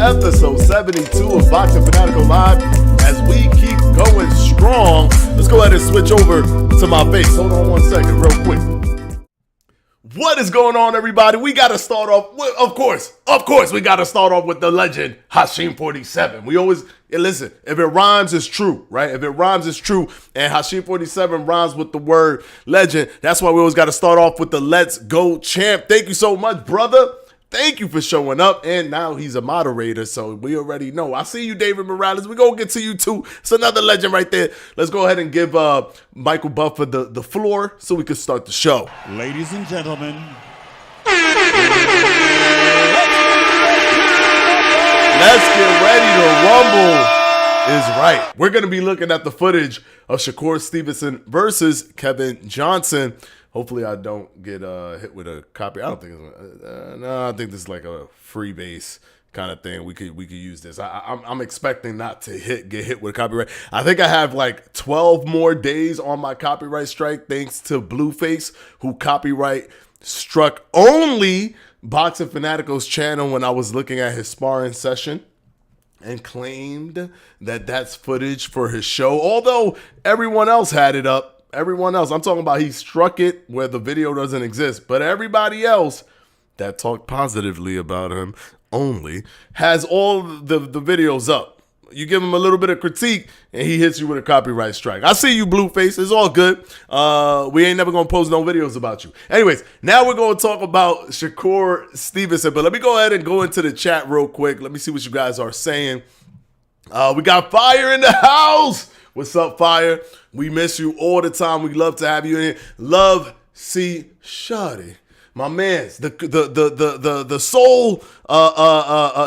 episode 72 of Boxing Fanatico Live. As we keep going strong, let's go ahead and switch over to my face. Hold on one second real quick. What is going on, everybody? We got to start off with, of course, we got to start off with the legend, Hashim47. We always, listen, if it rhymes, it's true, right? If it rhymes, it's true. And Hashim47 rhymes with the word legend. That's why we always got to start off with the Let's Go champ. Thank you so much, brother. Thank you for showing up. And now he's a moderator, so we already know. I see you, David Morales. We're going to get to you, too. It's another legend right there. Let's go ahead and give Michael Buffer the floor so we can start the show. Ladies and gentlemen. Let's get ready to rumble. Is right. We're going to be looking at the footage of Shakur Stevenson versus Kevin Johnson. Hopefully I don't get hit with a copy. I don't think it's no. I think this is like a free base kind of thing. We could use this. I'm expecting not to get hit with a copyright. I think I have like 12 more days on my copyright strike thanks to Blueface, who copyright struck only Boxing Fanatico's channel when I was looking at his sparring session and claimed that that's footage for his show. Although everyone else had it up. Everyone else, I'm talking about he struck it where the video doesn't exist. But everybody else that talked positively about him only has all the videos up. You give him a little bit of critique and he hits you with a copyright strike. I see you, Blueface. It's all good. We ain't never going to post no videos about you. Anyways, now we're going to talk about Shakur Stevenson. But let me go ahead and go into the chat real quick. Let me see what you guys are saying. We got Fire in the house. What's up, Fire? We miss you all the time. We love to have you in here. Love C. Shawty, my man's the sole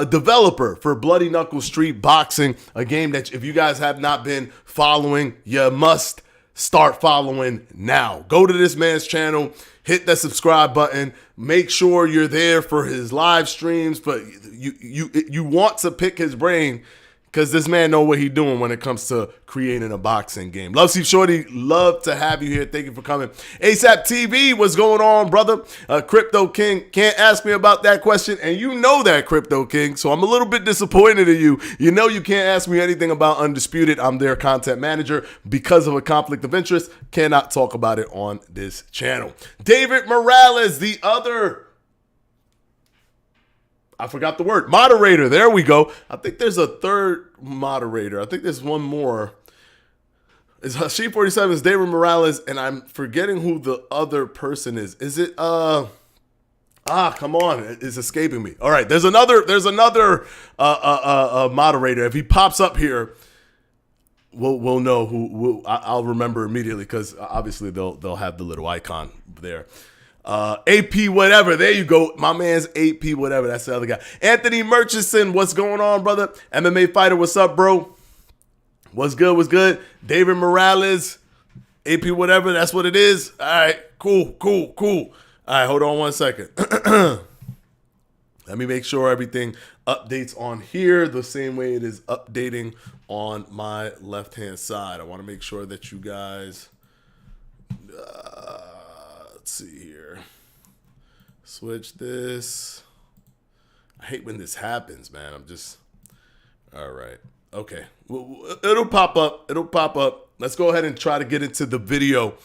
developer for Bloody Knuckle Street Boxing, a game that if you guys have not been following, you must start following now. Go to this man's channel, hit that subscribe button. Make sure you're there for his live streams, but you want to pick his brain, because this man know what he doing when it comes to creating a boxing game. Love Steve Shorty, love to have you here. Thank you for coming. ASAP TV, what's going on, brother? Crypto King, can't ask me about that question, and you know that, Crypto King, so I'm a little bit disappointed in you. You know you can't ask me anything about Undisputed. I'm their content manager. Because of a conflict of interest, cannot talk about it on this channel. David Morales, the other... I forgot the word. Moderator. There we go. I think there's a third moderator. I think there's one more. It's Hashim47's David Morales, and I'm forgetting who the other person is. Is it come on. It's escaping me. All right. There's another moderator. If he pops up here, we'll know who I'll remember immediately, because obviously they'll have the little icon there. AP whatever, there you go. My man's AP whatever, that's the other guy. Anthony Murchison, what's going on, brother? MMA fighter, what's up, bro? What's good? David Morales, AP whatever, that's what it is. All right, cool. All right, hold on one second. Let me make sure everything updates on here the same way it is updating on my left hand side. I want to make sure that you guys let's see here. Switch this. I hate when this happens, man. All right. Okay. Well, it'll pop up. Let's go ahead and try to get into the video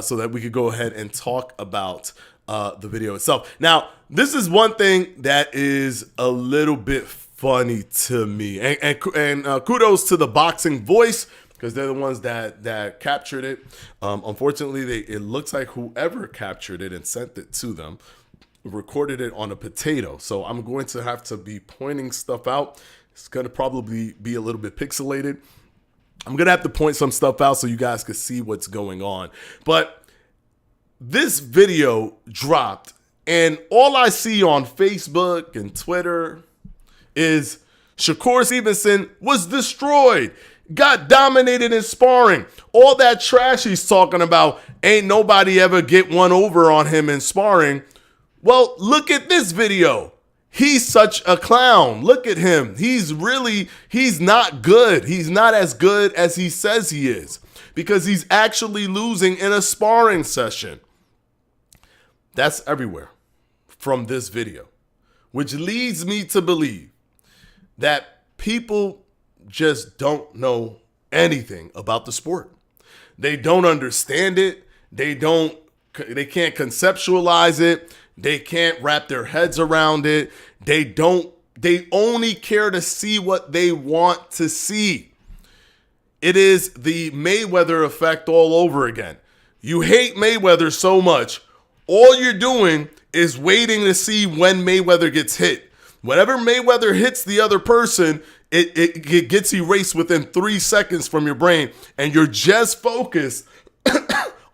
so that we could go ahead and talk about the video itself. Now, this is one thing that is a little bit funny to me. And kudos to the Boxing Voice, because they're the ones that captured it. Unfortunately, it looks like whoever captured it and sent it to them recorded it on a potato. So I'm going to have to be pointing stuff out. It's going to probably be a little bit pixelated. I'm going to have to point some stuff out so you guys can see what's going on. But this video dropped, and all I see on Facebook and Twitter is Shakur Stevenson was destroyed. Got dominated in sparring. All that trash he's talking about, ain't nobody ever get one over on him in sparring. Well, look at this video. He's such a clown. Look at him. He's not good. He's not as good as he says he is, because he's actually losing in a sparring session. That's everywhere from this video, which leads me to believe that people just don't know anything about the sport. They don't understand it. They can't conceptualize it. They can't wrap their heads around it. They only care to see what they want to see. It is the Mayweather effect all over again. You hate Mayweather so much, all you're doing is waiting to see when Mayweather gets hit. Whenever Mayweather hits the other person, it gets erased within 3 seconds from your brain, and you're just focused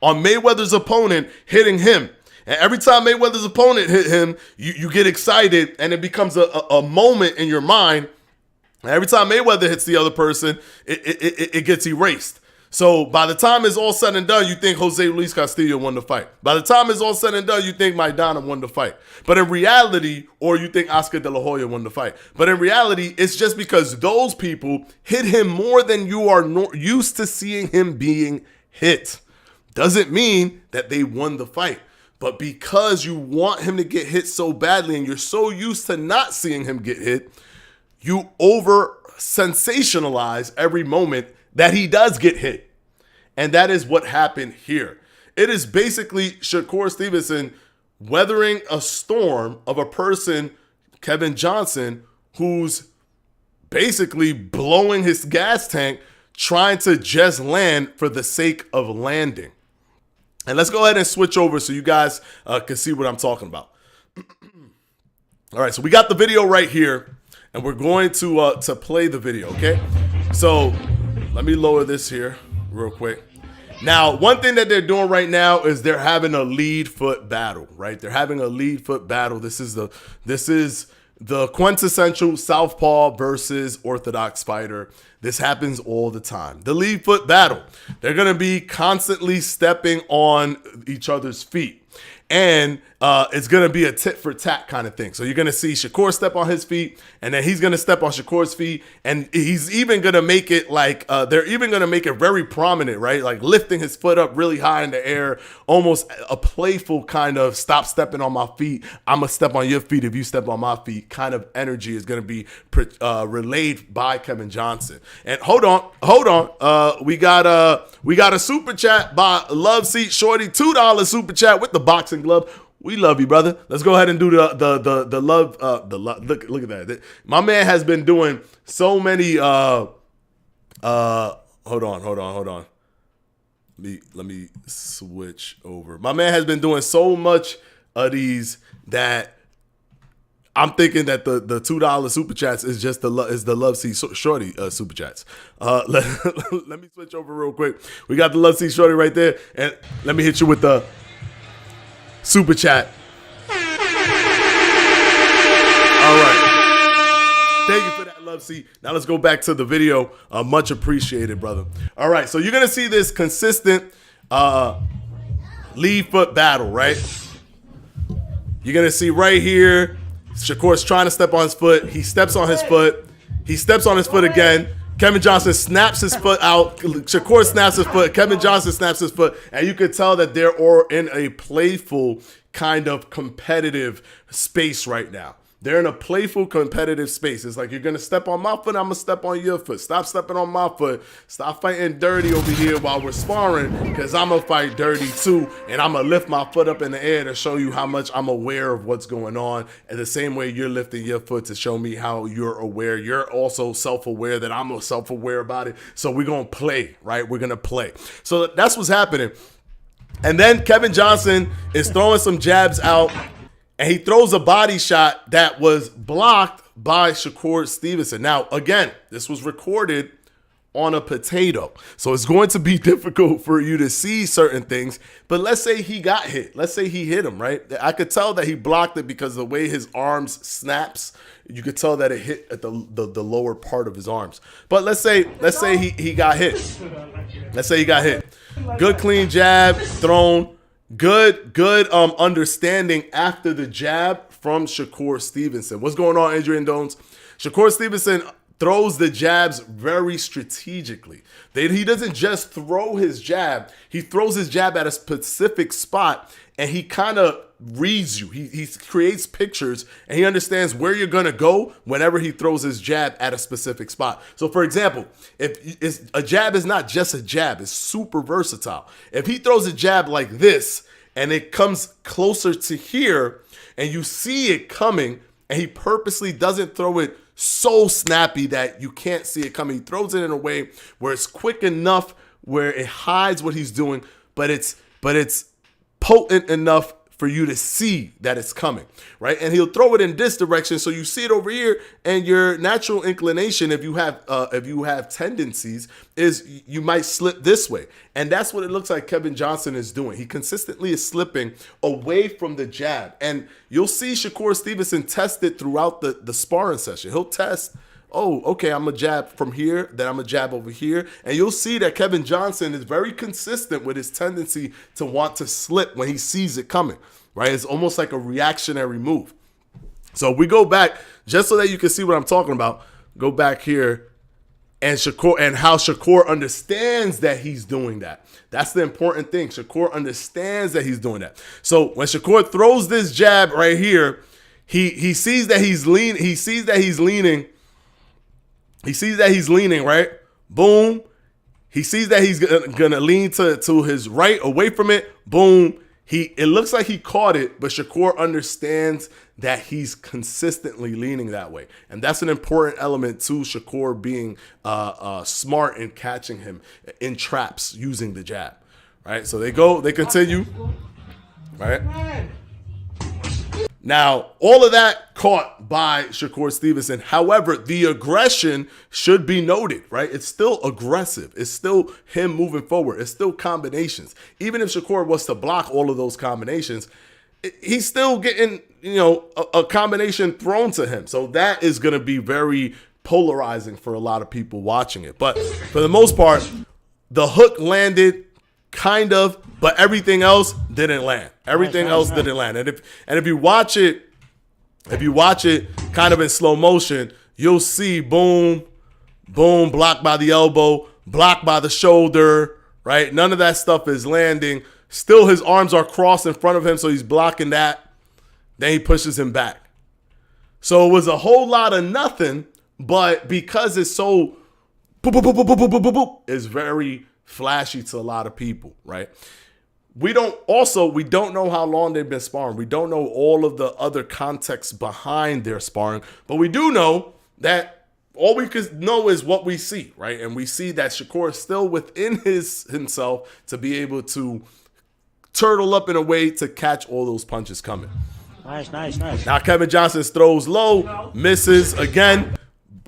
on Mayweather's opponent hitting him. And every time Mayweather's opponent hit him, you get excited, and it becomes a moment in your mind. And every time Mayweather hits the other person, it gets erased. So by the time it's all said and done, you think Jose Luis Castillo won the fight. By the time it's all said and done, you think Maidana won the fight. But in reality, or you think Oscar De La Hoya won the fight. But in reality, it's just because those people hit him more than you are used to seeing him being hit. Doesn't mean that they won the fight. But because you want him to get hit so badly and you're so used to not seeing him get hit, you over sensationalize every moment that he does get hit. And that is what happened here. It is basically Shakur Stevenson weathering a storm of a person, Kevin Johnson, who's basically blowing his gas tank, trying to just land for the sake of landing. And let's go ahead and switch over so you guys can see what I'm talking about. All right, so we got the video right here, and we're going to play the video, okay? So let me lower this here real quick. Now, one thing that they're doing right now is they're having a lead foot battle, right? They're having a lead foot battle. This is the quintessential southpaw versus orthodox fighter. This happens all the time. The lead foot battle. They're going to be constantly stepping on each other's feet. And it's going to be a tit for tat kind of thing. So you're going to see Shakur step on his feet, and then he's going to step on Shakur's feet. And he's even going to make it like, they're even going to make it very prominent, right? Like lifting his foot up really high in the air, almost a playful kind of stop stepping on my feet. I'm going to step on your feet if you step on my feet kind of energy is going to be relayed by Kevin Johnson. And hold on. We got a super chat by Love Seat Shorty, $2 super chat with the boxing glove. We love you, brother. Let's go ahead and do the love. Look at that. My man has been doing so many. Hold on. Let me switch over. My man has been doing so much of these that I'm thinking that the $2 super chats is just the Love Seat Shorty super chats. Let me switch over real quick. We got the Love Seat Shorty right there, and let me hit you with the super chat. All right. Thank you for that, Love Seat. Now let's go back to the video. Much appreciated, brother. All right. So you're going to see this consistent lead foot battle, right? You're going to see right here, Shakur's trying to step on his foot. He steps on his foot. He steps on his foot again. Kevin Johnson snaps his foot out. Shakur snaps his foot. Kevin Johnson snaps his foot. And you can tell that they're all in a playful kind of competitive space right now. They're in a playful competitive space. It's like, you're going to step on my foot, I'm going to step on your foot. Stop stepping on my foot. Stop fighting dirty over here while we're sparring, because I'm going to fight dirty too. And I'm going to lift my foot up in the air to show you how much I'm aware of what's going on. And the same way you're lifting your foot to show me how you're aware. You're also self-aware that I'm self-aware about it. So we're going to play, right? We're going to play. So that's what's happening. And then Kevin Johnson is throwing some jabs out, and he throws a body shot that was blocked by Shakur Stevenson. Now, again, this was recorded on a potato, so it's going to be difficult for you to see certain things. But let's say he got hit. Let's say he hit him, right? I could tell that he blocked it because the way his arms snaps, you could tell that it hit at the lower part of his arms. But let's say he got hit. Let's say he got hit. Good clean jab thrown. Good understanding after the jab from Shakur Stevenson. What's going on, Adrian Dones? Shakur Stevenson throws the jabs very strategically. He doesn't just throw his jab. He throws his jab at a specific spot, and he kind of reads you. He creates pictures, and he understands where you're going to go whenever he throws his jab at a specific spot. So, for example, if a jab is not just a jab, it's super versatile. If he throws a jab like this, and it comes closer to here, and you see it coming, and he purposely doesn't throw it so snappy that you can't see it coming. He throws it in a way where it's quick enough where it hides what he's doing, but it's potent enough for you to see that it's coming, right? And he'll throw it in this direction, so you see it over here, and your natural inclination, if you have tendencies, is you might slip this way, and that's what it looks like Kevin Johnson is doing. He consistently is slipping away from the jab, and you'll see Shakur Stevenson test it throughout the sparring session. He'll test, oh, okay, I'm a jab from here, then I'm a jab over here. And you'll see that Kevin Johnson is very consistent with his tendency to want to slip when he sees it coming, right? It's almost like a reactionary move. So we go back, just so that you can see what I'm talking about, go back here and how Shakur understands that he's doing that. That's the important thing. Shakur understands that he's doing that. So when Shakur throws this jab right here, he sees that he's leaning, He sees that he's leaning, right? Boom. He sees that he's gonna lean to his right, away from it. Boom. It looks like he caught it, but Shakur understands that he's consistently leaning that way. And that's an important element to Shakur being smart in catching him in traps using the jab, right? So they continue, right? Now, all of that caught by Shakur Stevenson. However, the aggression should be noted, right? It's still aggressive. It's still him moving forward. It's still combinations. Even if Shakur was to block all of those combinations, he's still getting, a combination thrown to him. So that is going to be very polarizing for a lot of people watching it. But for the most part, the hook landed kind of, but everything else didn't land. Everything else didn't land. And if you watch it kind of in slow motion, you'll see boom, boom, blocked by the elbow, blocked by the shoulder, right? None of that stuff is landing. Still, his arms are crossed in front of him, so he's blocking that. Then he pushes him back. So it was a whole lot of nothing, but because it's so boop, boop, boop, boop, boop, boop, boop, boop, it's very flashy to a lot of people, right? We don't know how long they've been sparring. We don't know all of the other context behind their sparring, but we do know that all we could know is what we see, right? And we see that Shakur is still within himself to be able to turtle up in a way to catch all those punches coming. Nice. Now Kevin Johnson throws low, misses again.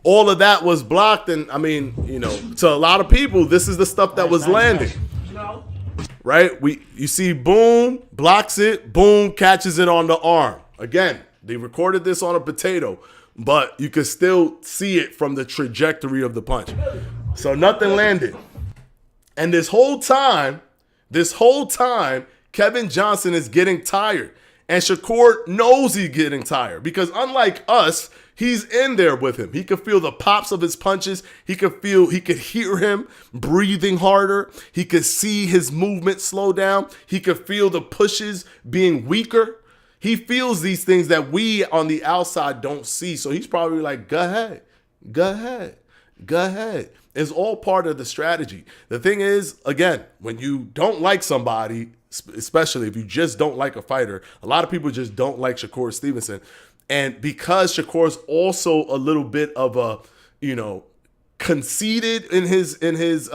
All of that was blocked, and I mean, to a lot of people, this is the stuff that was landing. Right? You see, boom, blocks it, boom, catches it on the arm. Again, they recorded this on a potato, but you can still see it from the trajectory of the punch. So nothing landed. And this whole time, Kevin Johnson is getting tired. And Shakur knows he's getting tired because unlike us, he's in there with him. He could feel the pops of his punches. He could hear him breathing harder. He could see his movement slow down. He could feel the pushes being weaker. He feels these things that we on the outside don't see. So he's probably like, go ahead. It's all part of the strategy. The thing is, again, when you don't like somebody, especially if you just don't like a fighter, a lot of people just don't like Shakur Stevenson. And because Shakur's also a little bit of a, conceited in his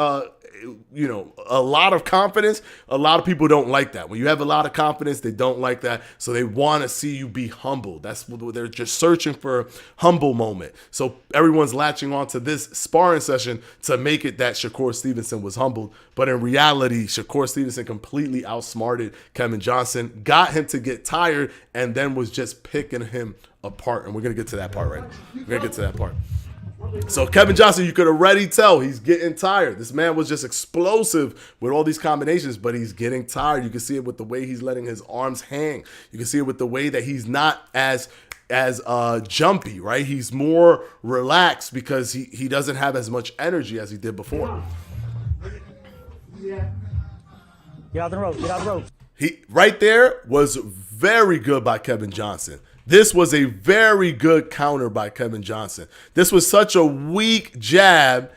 a lot of confidence, a lot of people don't like that. When you have a lot of confidence, they don't like that. So they want to see you be humble. That's what they're just searching for, a humble moment. So everyone's latching on to this sparring session to make it that Shakur Stevenson was humbled. But in reality, Shakur Stevenson completely outsmarted Kevin Johnson, got him to get tired, and then was just picking him apart. And we're going to get to that part right now. We're going to get to that part. So Kevin Johnson, you could already tell he's getting tired. This man was just explosive with all these combinations, but he's getting tired. You can see it with the way he's letting his arms hang. You can see it with the way that he's not as jumpy, right? He's more relaxed because he doesn't have as much energy as he did before. Get out the ropes. Get out the ropes. He right there was very good by Kevin Johnson. This was a very good counter by Kevin Johnson. This was such a weak jab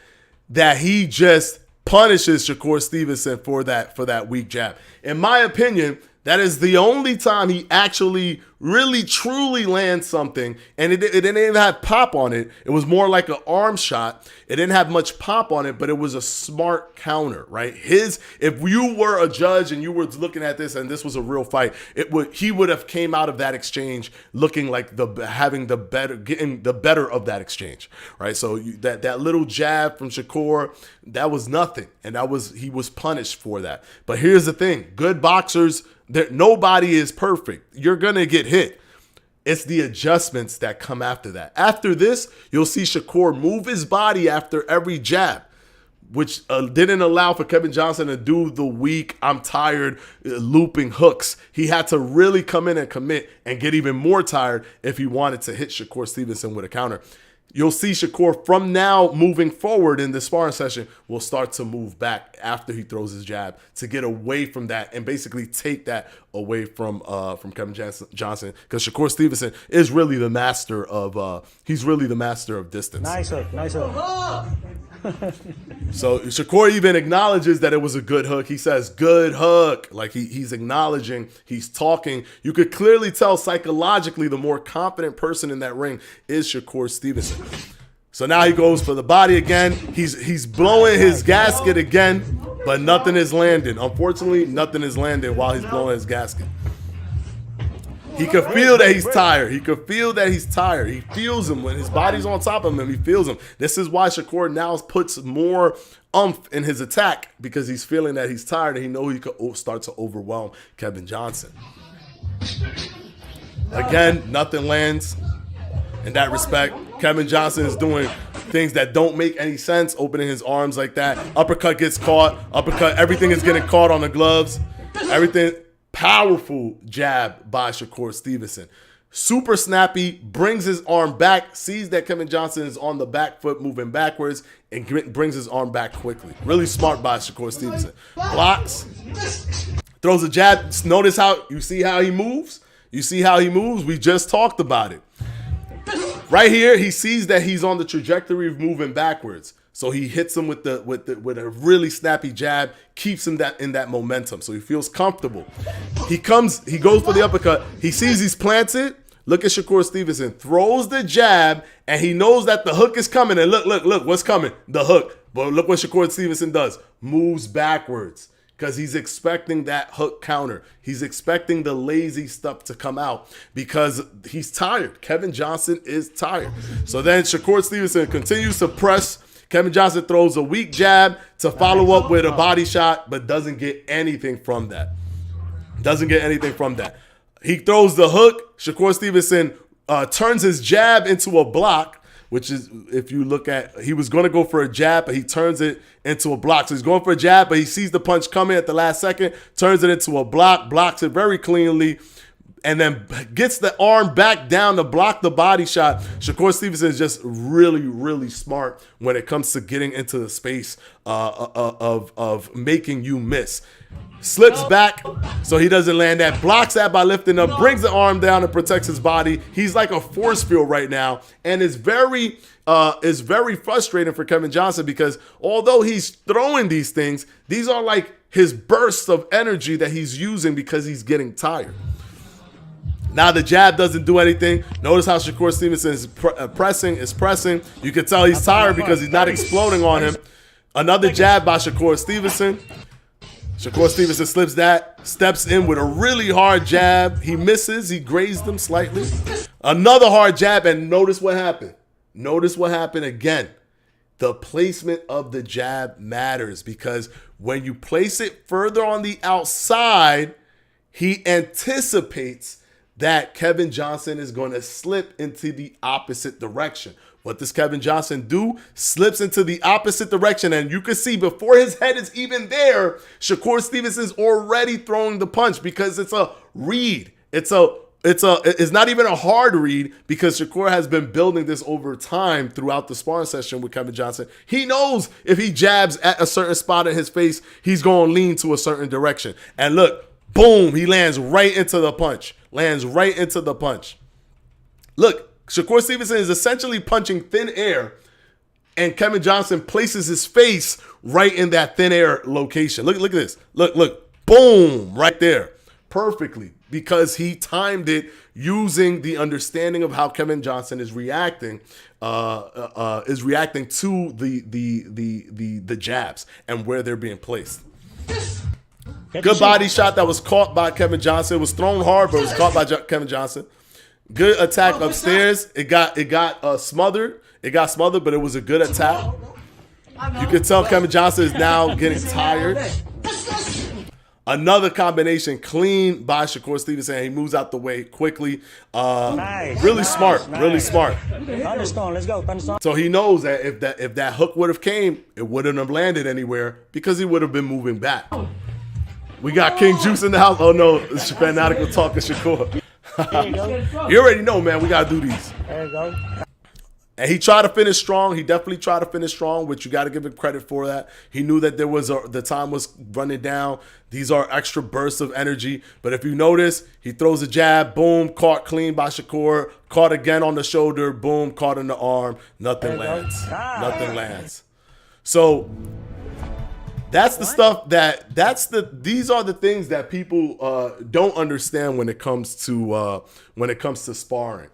that he just punishes Shakur Stevenson for that weak jab. In my opinion, that is the only time he actually really truly lands something, and it didn't even have pop on it. It was more like an arm shot. It didn't have much pop on it, but it was a smart counter, right? If you were a judge and you were looking at this and this was a real fight, he would have came out of that exchange looking like getting the better of that exchange, right? So that little jab from Shakur, that was nothing, and he was punished for that. But here's the thing: good boxers, nobody is perfect. You're gonna get hit. It's the adjustments that come after that. After this, you'll see Shakur move his body after every jab, which didn't allow for Kevin Johnson to do the weak, I'm tired, looping hooks. He had to really come in and commit and get even more tired if he wanted to hit Shakur Stevenson with a counter. You'll see Shakur from now moving forward in the sparring session will start to move back after he throws his jab to get away from that and basically take that away from Kevin Johnson, because Shakur Stevenson is really the master of distance. Nice hook. Nice hook. So Shakur even acknowledges that it was a good hook. He says, good hook. Like he's acknowledging, he's talking. You could clearly tell psychologically the more confident person in that ring is Shakur Stevenson. So now he goes for the body again. He's blowing his gasket again, but nothing is landing. Unfortunately, nothing is landing while he's blowing his gasket. He could feel that he's tired. He feels him when his body's on top of him. He feels him. This is why Shakur now puts more oomph in his attack, because he's feeling that he's tired and he knows he could start to overwhelm Kevin Johnson. Again, nothing lands. In that respect, Kevin Johnson is doing things that don't make any sense, opening his arms like that. Uppercut gets caught. Everything is getting caught on the gloves. Everything. Powerful jab by Shakur Stevenson. Super snappy, brings his arm back, sees that Kevin Johnson is on the back foot moving backwards, and brings his arm back quickly. Really smart by Shakur Stevenson. Blocks, throws a jab. Notice how he moves? You see how he moves? We just talked about it. Right here, he sees that he's on the trajectory of moving backwards. So he hits him with a really snappy jab, keeps him in that momentum. So he feels comfortable. He goes for the uppercut. He sees he's planted. Look at Shakur Stevenson. Throws the jab, and he knows that the hook is coming. And look, what's coming? The hook. But look what Shakur Stevenson does. Moves backwards, because he's expecting that hook counter. He's expecting the lazy stuff to come out because he's tired. Kevin Johnson is tired. So then Shakur Stevenson continues to press. Kevin Johnson throws a weak jab to follow up with a body shot, but doesn't get anything from that. He throws the hook. Shakur Stevenson turns his jab into a block, which is, if you look at, he was going to go for a jab, but he turns it into a block. So he's going for a jab, but he sees the punch coming at the last second, turns it into a block, blocks it very cleanly, and then gets the arm back down to block the body shot. Shakur Stevenson is just really, really smart when it comes to getting into the space of making you miss. Slips back so he doesn't land that. Blocks that by lifting up, brings the arm down and protects his body. He's like a force field right now, and it's very frustrating for Kevin Johnson, because although he's throwing these things, these are like his bursts of energy that he's using because he's getting tired. Now the jab doesn't do anything. Notice how Shakur Stevenson is pressing. You can tell he's tired because he's not exploding on him. Another jab by Shakur Stevenson. Shakur Stevenson slips that, steps in with a really hard jab. He misses. He grazed him slightly. Another hard jab, and notice what happened. Notice what happened again. The placement of the jab matters, because when you place it further on the outside, he anticipates that Kevin Johnson is going to slip into the opposite direction. What does Kevin Johnson do? Slips into the opposite direction, and you can see before his head is even there, Shakur Stevenson's already throwing the punch, because it's a read. It's a It's not even a hard read because Shakur has been building this over time throughout the sparring session with Kevin Johnson. He knows if he jabs at a certain spot in his face, he's going to lean to a certain direction. And look, boom, he lands right into the punch. Look, Shakur Stevenson is essentially punching thin air, and Kevin Johnson places his face right in that thin air location. Look at this. Look, boom, right there. Perfectly, because he timed it using the understanding of how Kevin Johnson is reacting to the jabs and where they're being placed. Good body shot that was caught by Kevin Johnson. It was thrown hard, but it was caught by Kevin Johnson. Good attack upstairs. It got smothered. It got smothered, but it was a good attack. You can tell Kevin Johnson is now getting tired. Another combination clean by Shakur Stevenson. He moves out the way quickly. Really smart. Thunderstorm, let's go. Thunderstorm. So he knows that if that hook would have came, it wouldn't have landed anywhere because he would have been moving back. We got King Juice in the house. Oh no, it's Fanatico talking Shakur. There you go. You already know, man. We gotta do these. There you go. And he tried to finish strong. He definitely tried to finish strong, which you got to give him credit for that. He knew that the time was running down. These are extra bursts of energy. But if you notice, he throws a jab, boom, caught clean by Shakur, caught again on the shoulder, boom, caught in the arm. Nothing lands. Nothing lands. So that's the stuff these are the things that people don't understand when it comes to sparring.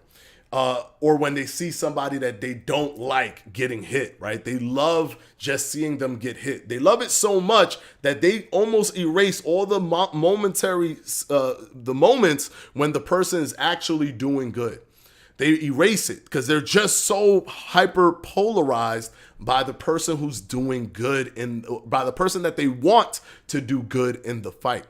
Or when they see somebody that they don't like getting hit, right? They love just seeing them get hit. They love it so much that they almost erase all the the moments when the person is actually doing good. They erase it because they're just so hyper polarized by the person who's doing good by the person that they want to do good in the fight.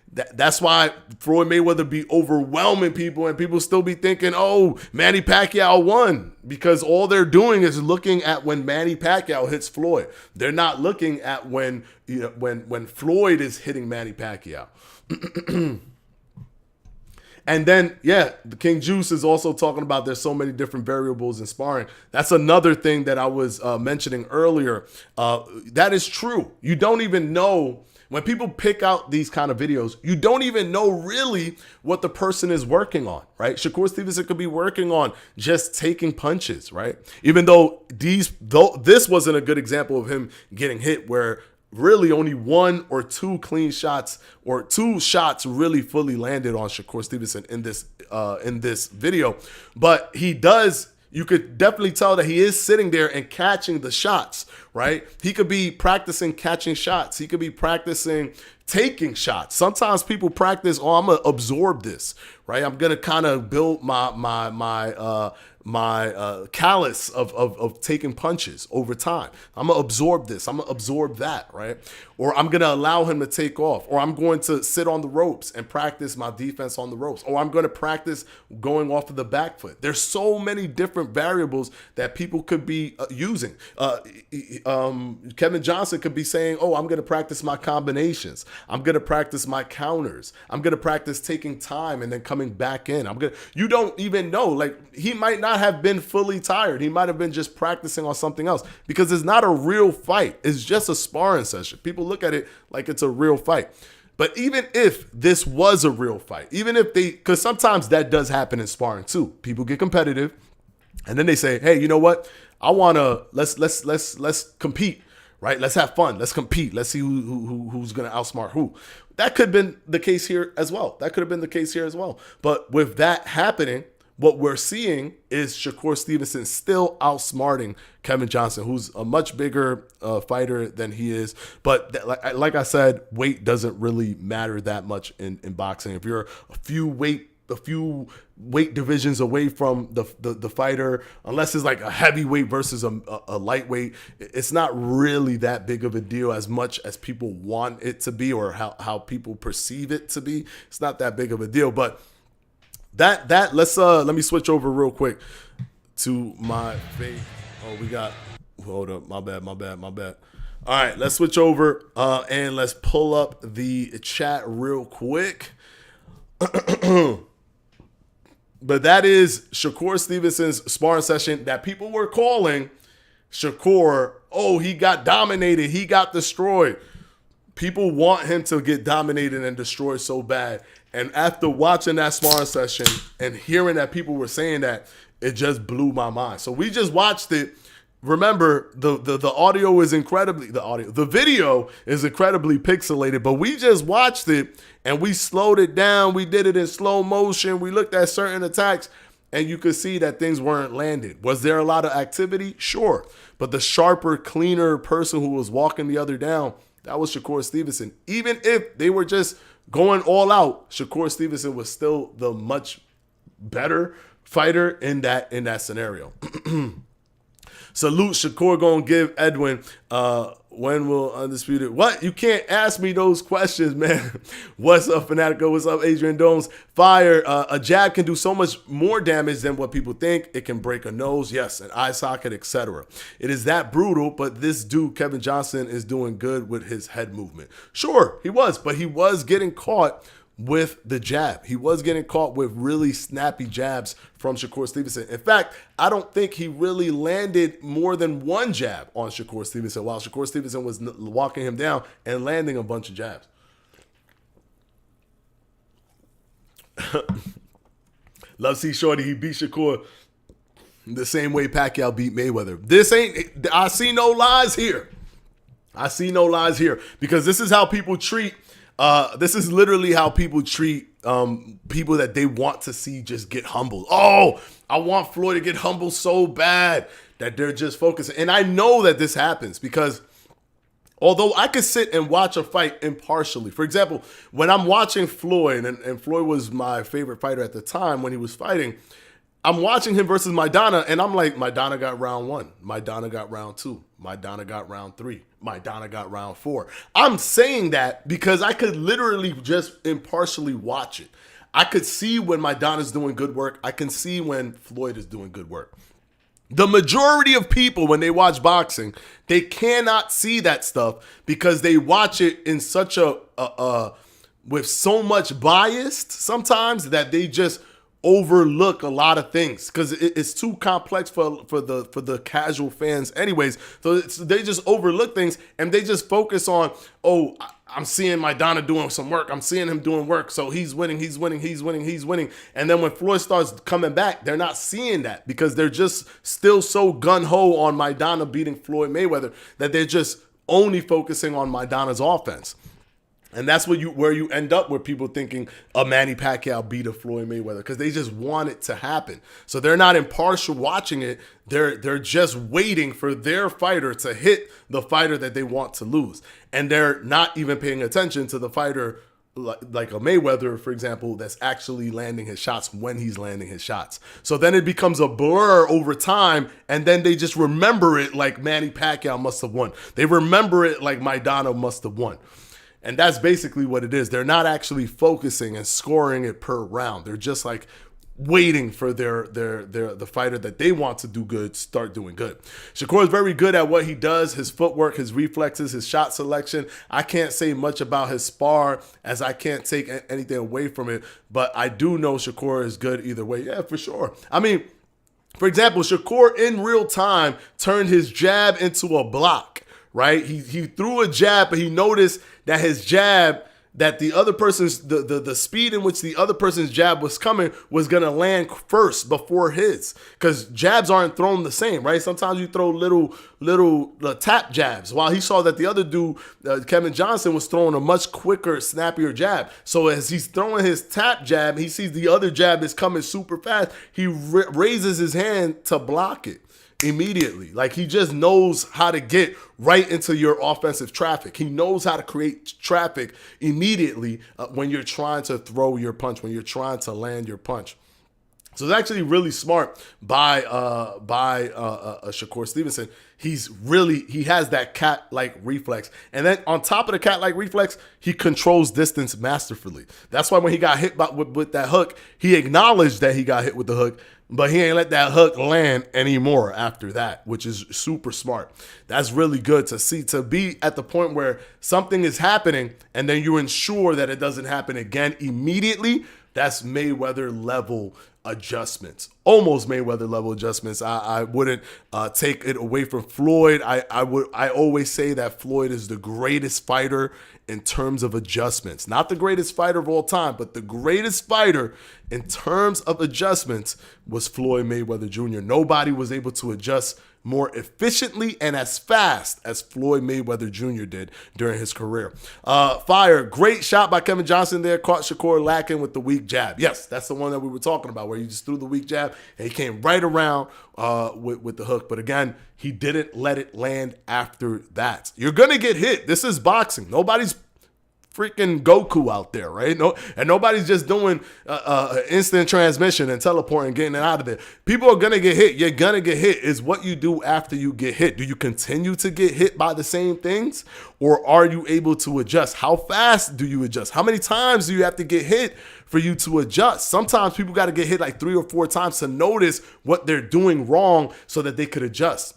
That's why Floyd Mayweather be overwhelming people and people still be thinking, oh, Manny Pacquiao won, because all they're doing is looking at when Manny Pacquiao hits Floyd. They're not looking at when Floyd is hitting Manny Pacquiao. And then, the King Juice is also talking about there's so many different variables in sparring. That's another thing that I was mentioning earlier. That is true. You don't even know. When people pick out these kind of videos, you don't even know really what the person is working on, right? Shakur Stevenson could be working on just taking punches, right? Even though this wasn't a good example of him getting hit, where really only one or two clean shots or two shots really fully landed on Shakur Stevenson in this video. But he does. You could definitely tell that he is sitting there and catching the shots, right? He could be practicing catching shots. He could be practicing taking shots. Sometimes people practice, I'm going to absorb this, right? I'm going to kind of build my callus of taking punches over time. I'm going to absorb this. I'm going to absorb that, right? Or I'm going to allow him to take off. Or I'm going to sit on the ropes and practice my defense on the ropes. Or I'm going to practice going off of the back foot. There's so many different variables that people could be using. Kevin Johnson could be saying, I'm going to practice my combinations. I'm going to practice my counters. I'm going to practice taking time and then coming back in. You don't even know. Like, he might not have been fully tired. He might have been just practicing on something else, because it's not a real fight. It's just a sparring session. People look at it like it's a real fight. But even if this was a real fight, because sometimes that does happen in sparring too. People get competitive and then they say, hey, you know what? I want to, let's compete, right? Let's have fun. Let's compete. Let's see who's going to outsmart who. That could have been the case here as well. But with that happening, what we're seeing is Shakur Stevenson still outsmarting Kevin Johnson, who's a much bigger fighter than he is. But like I said, weight doesn't really matter that much in boxing. If you're a few weight divisions away from the fighter, unless it's like a heavyweight versus a lightweight, it's not really that big of a deal as much as people want it to be, or how people perceive it to be. It's not that big of a deal. But let me switch over real quick to my favorite. Hold up, my bad. All right, let's switch over and let's pull up the chat real quick. But that is Shakur Stevenson's sparring session that people were calling Shakur, oh, he got dominated, he got destroyed. People want him to get dominated and destroyed so bad. And after watching that sparring session and hearing that people were saying that, it just blew my mind. So we just watched it. Remember, the audio is the video is incredibly pixelated, but we just watched it and we slowed it down. We did it in slow motion. We looked at certain attacks and you could see that things weren't landed. Was there a lot of activity? Sure. But the sharper, cleaner person who was walking the other down, that was Shakur Stevenson. Even if they were just going all out, Shakur Stevenson was still the much better fighter in that scenario. Salute Shakur gonna give Edwin. When will Undisputed? What? You can't ask me those questions, man. What's up, Fanatico? What's up, Adrian Domes? Fire. A jab can do so much more damage than what people think. It can break a nose, yes, an eye socket, etc. It is that brutal, but this dude, Kevin Johnson, is doing good with his head movement. Sure, he was, but he was getting caught with the jab. He was getting caught with really snappy jabs from Shakur Stevenson. In fact, I don't think he really landed more than one jab on Shakur Stevenson while Shakur Stevenson was walking him down and landing a bunch of jabs. Love see Shorty, he beat Shakur the same way Pacquiao beat Mayweather. I see no lies here. I see no lies here because this is how people treat this is literally how people treat people that they want to see just get humbled. Oh, I want Floyd to get humbled so bad that they're just focusing. And I know that this happens because although I could sit and watch a fight impartially, for example, when I'm watching Floyd, and Floyd was my favorite fighter at the time when he was fighting, I'm watching him versus Maidana, and I'm like, Maidana got round 1. Maidana got round 2. Maidana got round 3. Maidana got round 4. I'm saying that because I could literally just impartially watch it. I could see when Maidana's doing good work. I can see when Floyd is doing good work. The majority of people, when they watch boxing, they cannot see that stuff because they watch it in such with so much bias sometimes that they just overlook a lot of things because it's too complex for the casual fans anyways. So they just overlook things and they just focus on, oh, I'm seeing Maidana doing some work. I'm seeing him doing work. So he's winning. And then when Floyd starts coming back, they're not seeing that because they're just still so gung-ho on Maidana beating Floyd Mayweather that they're just only focusing on Maidana's offense. And that's where you end up with people thinking a Manny Pacquiao beat a Floyd Mayweather because they just want it to happen. So they're not impartial watching it. They're just waiting for their fighter to hit the fighter that they want to lose. And they're not even paying attention to the fighter like a Mayweather, for example, that's actually landing his shots when he's landing his shots. So then it becomes a blur over time, and then they just remember it like Manny Pacquiao must have won. They remember it like Maidana must have won. And that's basically what it is. They're not actually focusing and scoring it per round. They're just like waiting for the fighter that they want to do good start doing good. Shakur is very good at what he does, his footwork, his reflexes, his shot selection. I can't say much about his spar as I can't take anything away from it, but I do know Shakur is good either way. Yeah, for sure. I mean, for example, Shakur in real time turned his jab into a block, right? He threw a jab, but he noticed that his jab, that the other person's, the speed in which the other person's jab was coming was going to land first before his. Because jabs aren't thrown the same, right? Sometimes you throw little tap jabs. While he saw that the other dude, Kevin Johnson, was throwing a much quicker, snappier jab. So as he's throwing his tap jab, he sees the other jab is coming super fast. He raises his hand to block it immediately. Like he just knows how to get right into your offensive traffic. He knows how to create traffic immediately when you're trying to throw your punch, when you're trying to land your punch. So it's actually really smart by Shakur Stevenson. He has that cat-like reflex. And then on top of the cat-like reflex, he controls distance masterfully. That's why when he got hit with that hook, he acknowledged that he got hit with the hook, but he ain't let that hook land anymore after that, which is super smart. That's really good to see, to be at the point where something is happening and then you ensure that it doesn't happen again immediately. That's Mayweather level adjustments, almost Mayweather level adjustments. I wouldn't take it away from Floyd. I always say that Floyd is the greatest fighter in terms of adjustments. Not the greatest fighter of all time, but the greatest fighter in terms of adjustments was Floyd Mayweather Jr. Nobody was able to adjust more efficiently and as fast as Floyd Mayweather Jr. did during his career. Fire, great shot by Kevin Johnson there. Caught Shakur lacking with the weak jab. Yes, that's the one that we were talking about where he just threw the weak jab and he came right around with the hook. But again, he didn't let it land after that. You're going to get hit. This is boxing. Nobody's freaking Goku out there, right? No, and nobody's just doing instant transmission and teleporting, getting it out of there. People are gonna get hit. You're gonna get hit. Is what you do after you get hit. Do you continue to get hit by the same things, or are you able to adjust? How fast do you adjust? How many times do you have to get hit for you to adjust? Sometimes people got to get hit like 3 or 4 times to notice what they're doing wrong so that they could adjust.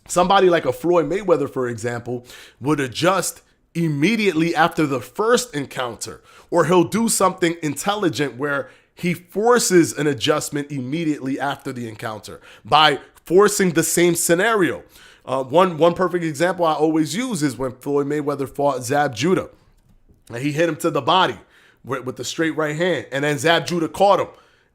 Somebody like a Floyd Mayweather, for example, would adjust immediately after the first encounter, or he'll do something intelligent where he forces an adjustment immediately after the encounter by forcing the same scenario. One perfect example I always use is when Floyd Mayweather fought Zab Judah, and he hit him to the body with the straight right hand, and then Zab Judah caught him,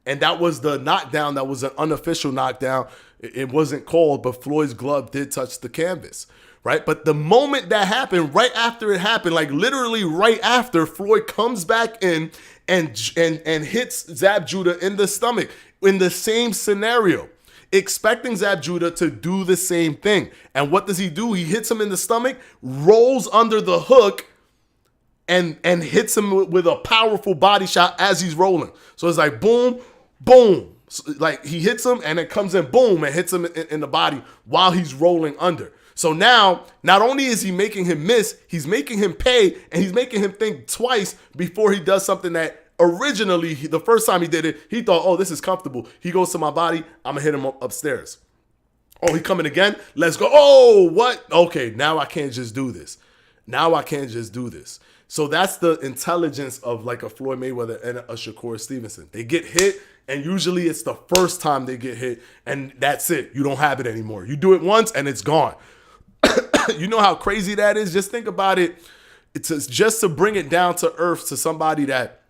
and that was the knockdown. That was an unofficial knockdown. It wasn't called, but Floyd's glove did touch the canvas. Right? But the moment that happened, right after it happened, like literally right after, Floyd comes back in and hits Zab Judah in the stomach in the same scenario, expecting Zab Judah to do the same thing. And what does he do? He hits him in the stomach, rolls under the hook, and hits him with a powerful body shot as he's rolling. So it's like boom, boom. So like he hits him and it comes in boom and hits him in the body while he's rolling under. So now, not only is he making him miss, he's making him pay, and he's making him think twice before he does something that originally, the first time he did it, he thought, oh, this is comfortable. He goes to my body, I'm going to hit him upstairs. Oh, he coming again? Let's go. Oh, what? Okay, now I can't just do this. So that's the intelligence of like a Floyd Mayweather and a Shakur Stevenson. They get hit, and usually it's the first time they get hit, and that's it. You don't have it anymore. You do it once, and it's gone. You know how crazy that is? Just think about it. It's just to bring it down to earth to somebody that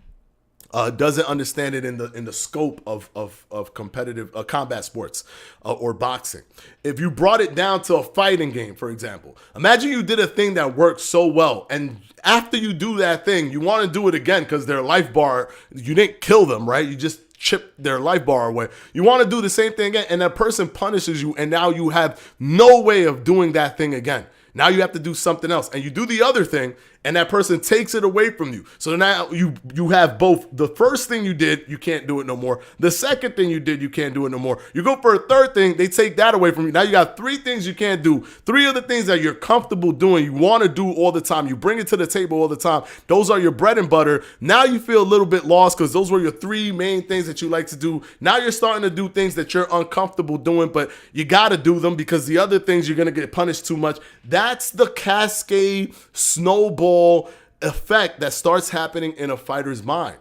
doesn't understand it in the scope of competitive combat sports or boxing. If you brought it down to a fighting game, for example, imagine you did a thing that worked so well, and after you do that thing, you want to do it again because their life bar, you didn't kill them, right? You just chip their life bar away. You want to do the same thing again, and that person punishes you, and now you have no way of doing that thing again. Now you have to do something else, and you do the other thing, and that person takes it away from you. So now you have both. The first thing you did, you can't do it no more. The second thing you did, you can't do it no more. You go for a third thing, they take that away from you. Now you got 3 things you can't do. 3 of the things that you're comfortable doing, you want to do all the time. You bring it to the table all the time. Those are your bread and butter. Now you feel a little bit lost because those were your 3 main things that you like to do. Now you're starting to do things that you're uncomfortable doing, but you got to do them because the other things you're going to get punished too much. That's the cascade snowball effect that starts happening in a fighter's mind.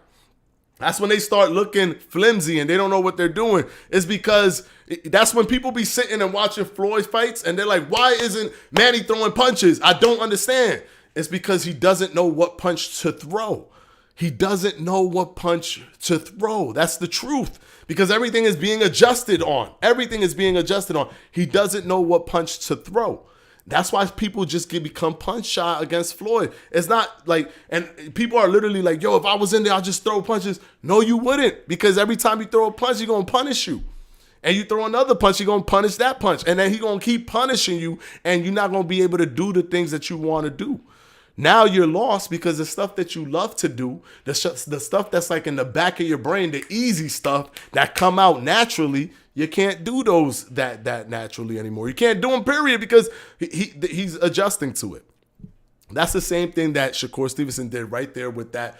That's when they start looking flimsy and they don't know what they're doing. It's because that's when people be sitting and watching Floyd fights and they're like, why isn't Manny throwing punches? I don't understand. It's because he doesn't know what punch to throw. He doesn't know what punch to throw. That's the truth. Because everything is being adjusted on. He doesn't know what punch to throw. That's why people just become punch shy against Floyd. It's not like, and people are literally like, yo, if I was in there, I'll just throw punches. No, you wouldn't, because every time you throw a punch, he's going to punish you. And you throw another punch, you're going to punish that punch. And then he's going to keep punishing you, and you're not going to be able to do the things that you want to do. Now you're lost because the stuff that you love to do, the stuff that's like in the back of your brain, the easy stuff that come out naturally, you can't do those that naturally anymore. You can't do them, period, because he's adjusting to it. That's the same thing that Shakur Stevenson did right there with that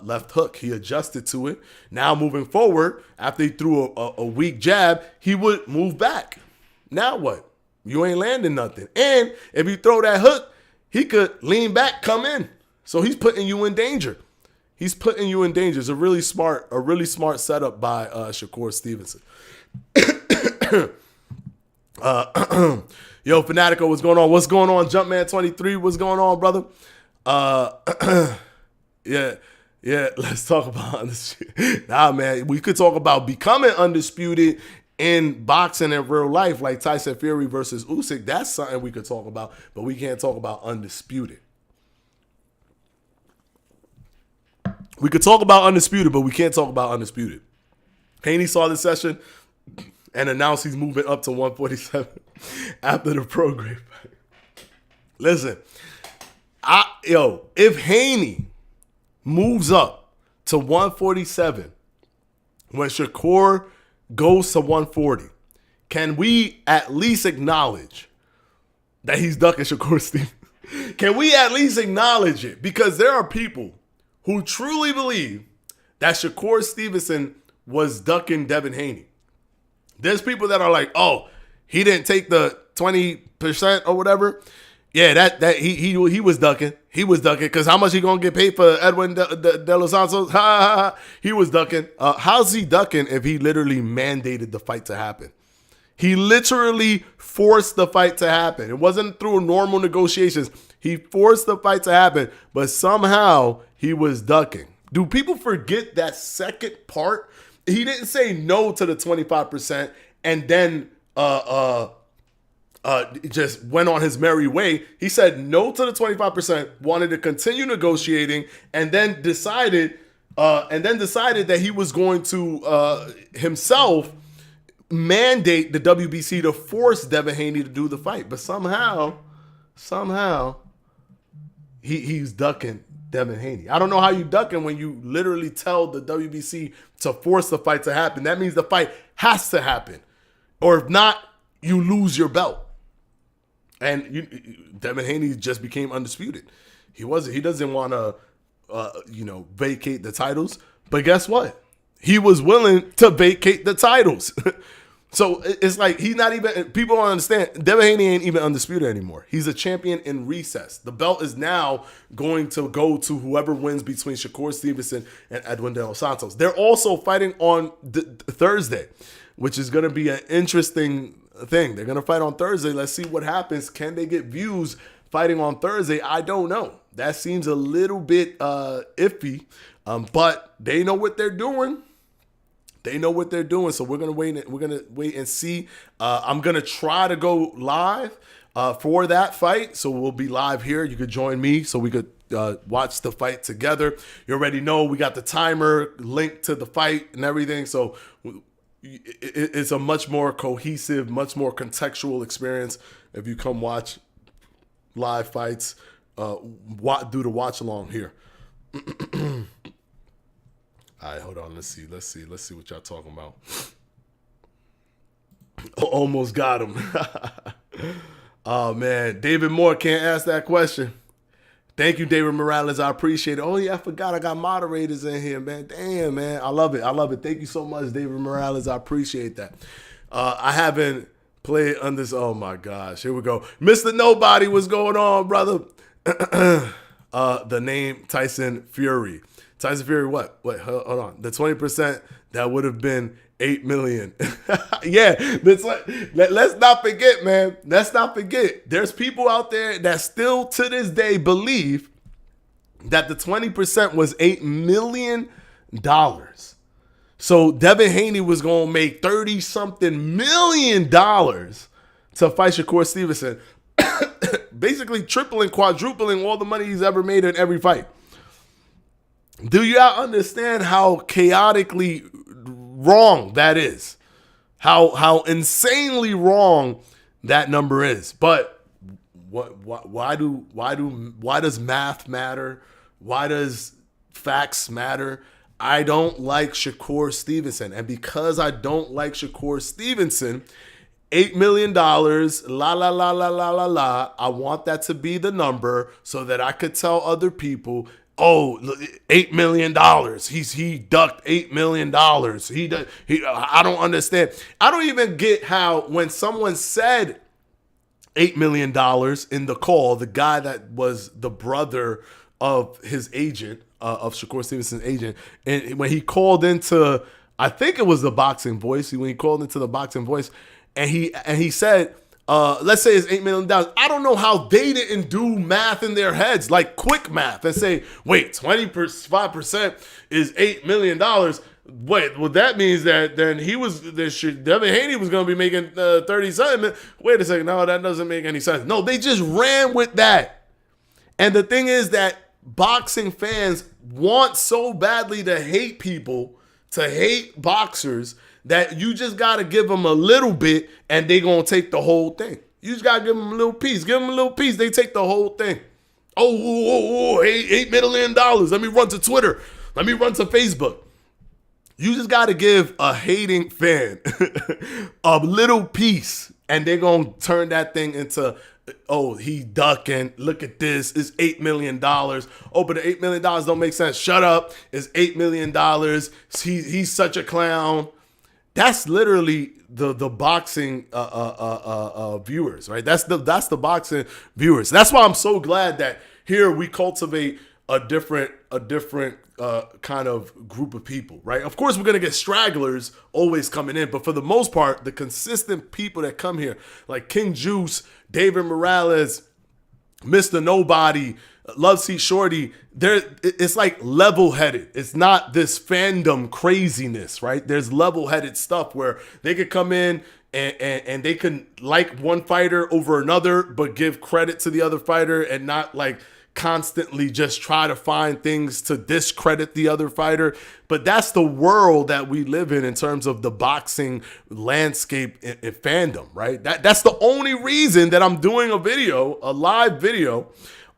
left hook. He adjusted to it. Now moving forward, after he threw a weak jab, he would move back. Now what? You ain't landing nothing. And if you throw that hook, he could lean back, come in. So he's putting you in danger. He's putting you in danger. It's a really smart setup by Shakur Stevenson. Yo, Fanatico, what's going on? What's going on, Jumpman23? What's going on, brother? Yeah, let's talk about this shit. Nah, man, we could talk about becoming undisputed in boxing in real life, like Tyson Fury versus Usyk. That's something we could talk about, but we can't talk about undisputed. We could talk about undisputed, but we can't talk about undisputed. Haney saw the session and announced he's moving up to 147 after the program. Listen, if Haney moves up to 147 when Shakur goes to 140, can we at least acknowledge that he's ducking Shakur Stevenson? Can we at least acknowledge it? Because there are people who truly believe that Shakur Stevenson was ducking Devin Haney. There's people that are like, oh, he didn't take the 20% or whatever. Yeah, that he was ducking. He was ducking because how much he gonna get paid for Edwin De Los Santos? He was ducking. How's he ducking if he literally mandated the fight to happen? He literally forced the fight to happen. It wasn't through normal negotiations. He forced the fight to happen, but somehow he was ducking. Do people forget that second part? He didn't say no to the 25% and then just went on his merry way. He said no to the 25%, wanted to continue negotiating, and then decided that he was going to himself mandate the WBC to force Devin Haney to do the fight. But somehow he's ducking Devin Haney. I don't know how you ducking when you literally tell the WBC to force the fight to happen. That means the fight has to happen. Or if not, you lose your belt. And Devin Haney just became undisputed. He doesn't want to vacate the titles. But guess what? He was willing to vacate the titles. So it's like he's not even, people don't understand, Devin Haney ain't even undisputed anymore. He's a champion in recess. The belt is now going to go to whoever wins between Shakur Stevenson and Edwin De Los Santos. They're also fighting on Thursday, which is going to be an interesting thing. They're going to fight on Thursday. Let's see what happens. Can they get views fighting on Thursday? I don't know. That seems a little bit iffy, but they know what they're doing. They know what they're doing, so we're gonna wait and see. I'm gonna try to go live for that fight, so we'll be live here. You could join me, so we could watch the fight together. You already know we got the timer linked to the fight and everything, so it's a much more cohesive, much more contextual experience if you come watch live fights. Do the watch along here. All right, hold on. Let's see what y'all talking about. Almost got him. Oh, man. David Moore can't ask that question. Thank you, David Morales. I appreciate it. Oh, yeah, I forgot I got moderators in here, man. Damn, man. I love it. Thank you so much, David Morales. I appreciate that. I haven't played on this. Oh, my gosh. Here we go. Mr. Nobody, what's going on, brother? The name Tyson Fury. Tyson Fury, what? Wait, hold on. The 20%, that would have been $8 million. Yeah, let's not forget, man. Let's not forget. There's people out there that still to this day believe that the 20% was $8 million. So Devin Haney was going to make $30-something million to fight Shakur Stevenson. Basically tripling, quadrupling all the money he's ever made in every fight. Do y'all understand how chaotically wrong that is? How insanely wrong that number is? But why does math matter? Why does facts matter? I don't like Shakur Stevenson, and because I don't like Shakur Stevenson, $8 million, I want that to be the number so that I could tell other people, oh, $8 million. He ducked $8 million. I don't understand. I don't even get how when someone said $8 million in the call, the guy that was the brother of his agent, of Shakur Stevenson's agent, and when he called into, I think it was the Boxing Voice. When he called into the Boxing Voice, and he said, let's say it's $8 million. I don't know how they didn't do math in their heads, like quick math, and say, wait, 25% is $8 million. Wait, well, that means that then Devin Haney was going to be making 30-something. Wait a second, no, that doesn't make any sense. No, they just ran with that. And the thing is that boxing fans want so badly to hate people, to hate boxers, that you just got to give them a little bit and they going to take the whole thing. You just got to give them a little piece. Give them a little piece. They take the whole thing. Oh, $8 million. Let me run to Twitter. Let me run to Facebook. You just got to give a hating fan a little piece, and they're going to turn that thing into, oh, he ducking. Look at this. It's $8 million. Oh, but the $8 million don't make sense. Shut up. It's $8 million. He's such a clown. That's literally the boxing viewers, right? That's the boxing viewers. That's why I'm so glad that here we cultivate a different kind of group of people, right? Of course, we're going to get stragglers always coming in, but for the most part, the consistent people that come here, like King Juice, David Morales, Mr. Nobody, Love Seat Shorty, it's like level-headed. It's not this fandom craziness, right? There's level-headed stuff where they could come in and they can like one fighter over another, but give credit to the other fighter and not like constantly just try to find things to discredit the other fighter. But that's the world that we live in terms of the boxing landscape and fandom, right? That's the only reason that I'm doing a live video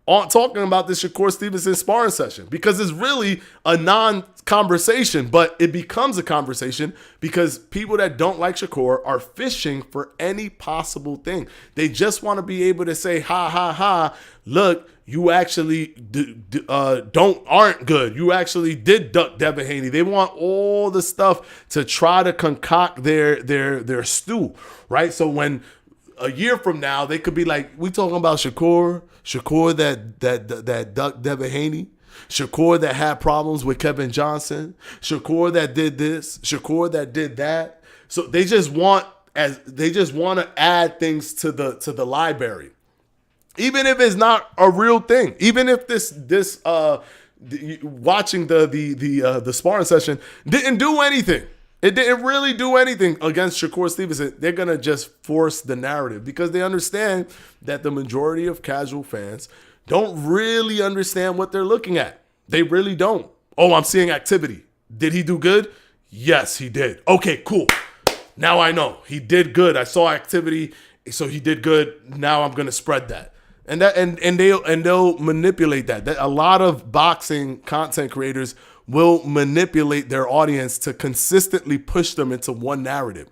on talking about this Shakur Stevenson sparring session, because it's really a non-conversation, but it becomes a conversation because people that don't like Shakur are fishing for any possible thing. They just want to be able to say, ha, ha, ha, look, you actually aren't good. You actually did duck Devin Haney. They want all the stuff to try to concoct their stew, right? So when a year from now, they could be like, we talking about Shakur that ducked Devin Haney, Shakur that had problems with Kevin Johnson, Shakur that did this, Shakur that did that. So they just want to add things to the library, even if it's not a real thing. Even if watching the sparring session didn't do anything. It didn't really do anything against Shakur Stevenson. They're going to just force the narrative because they understand that the majority of casual fans don't really understand what they're looking at. They really don't. Oh, I'm seeing activity. Did he do good? Yes, he did. Okay, cool. Now I know. He did good. I saw activity, so he did good. Now I'm going to spread that. And they'll manipulate that. A lot of boxing content creators will manipulate their audience to consistently push them into one narrative.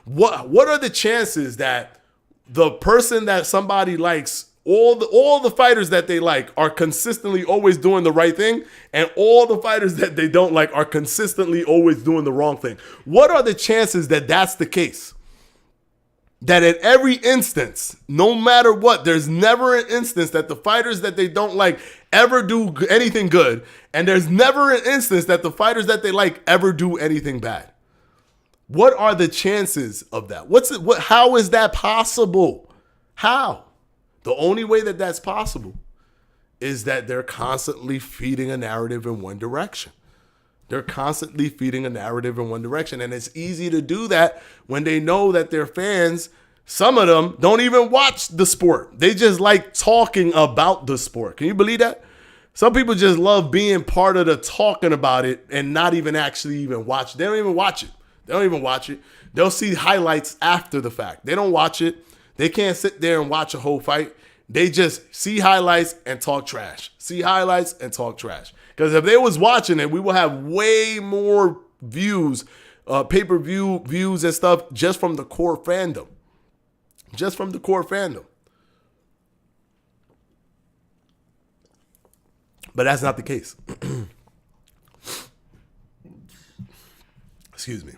What are the chances that the person that somebody likes, all the fighters that they like are consistently always doing the right thing, and all the fighters that they don't like are consistently always doing the wrong thing? What are the chances that that's the case? That at every instance, no matter what, there's never an instance that the fighters that they don't like ever do anything good, and there's never an instance that the fighters that they like ever do anything bad. What are the chances of that? How is that possible? How? The only way that that's possible is that they're constantly feeding a narrative in one direction. They're constantly feeding a narrative in one direction. And it's easy to do that when they know that their fans, some of them, don't even watch the sport. They just like talking about the sport. Can you believe that? Some people just love being part of the talking about it and not even actually even watch. They don't even watch it. They'll see highlights after the fact. They don't watch it. They can't sit there and watch a whole fight. They just see highlights and talk trash. See highlights and talk trash. Because if they was watching it, we will have way more views, pay-per-view views and stuff just from the core fandom. Just from the core fandom. But that's not the case. Excuse me.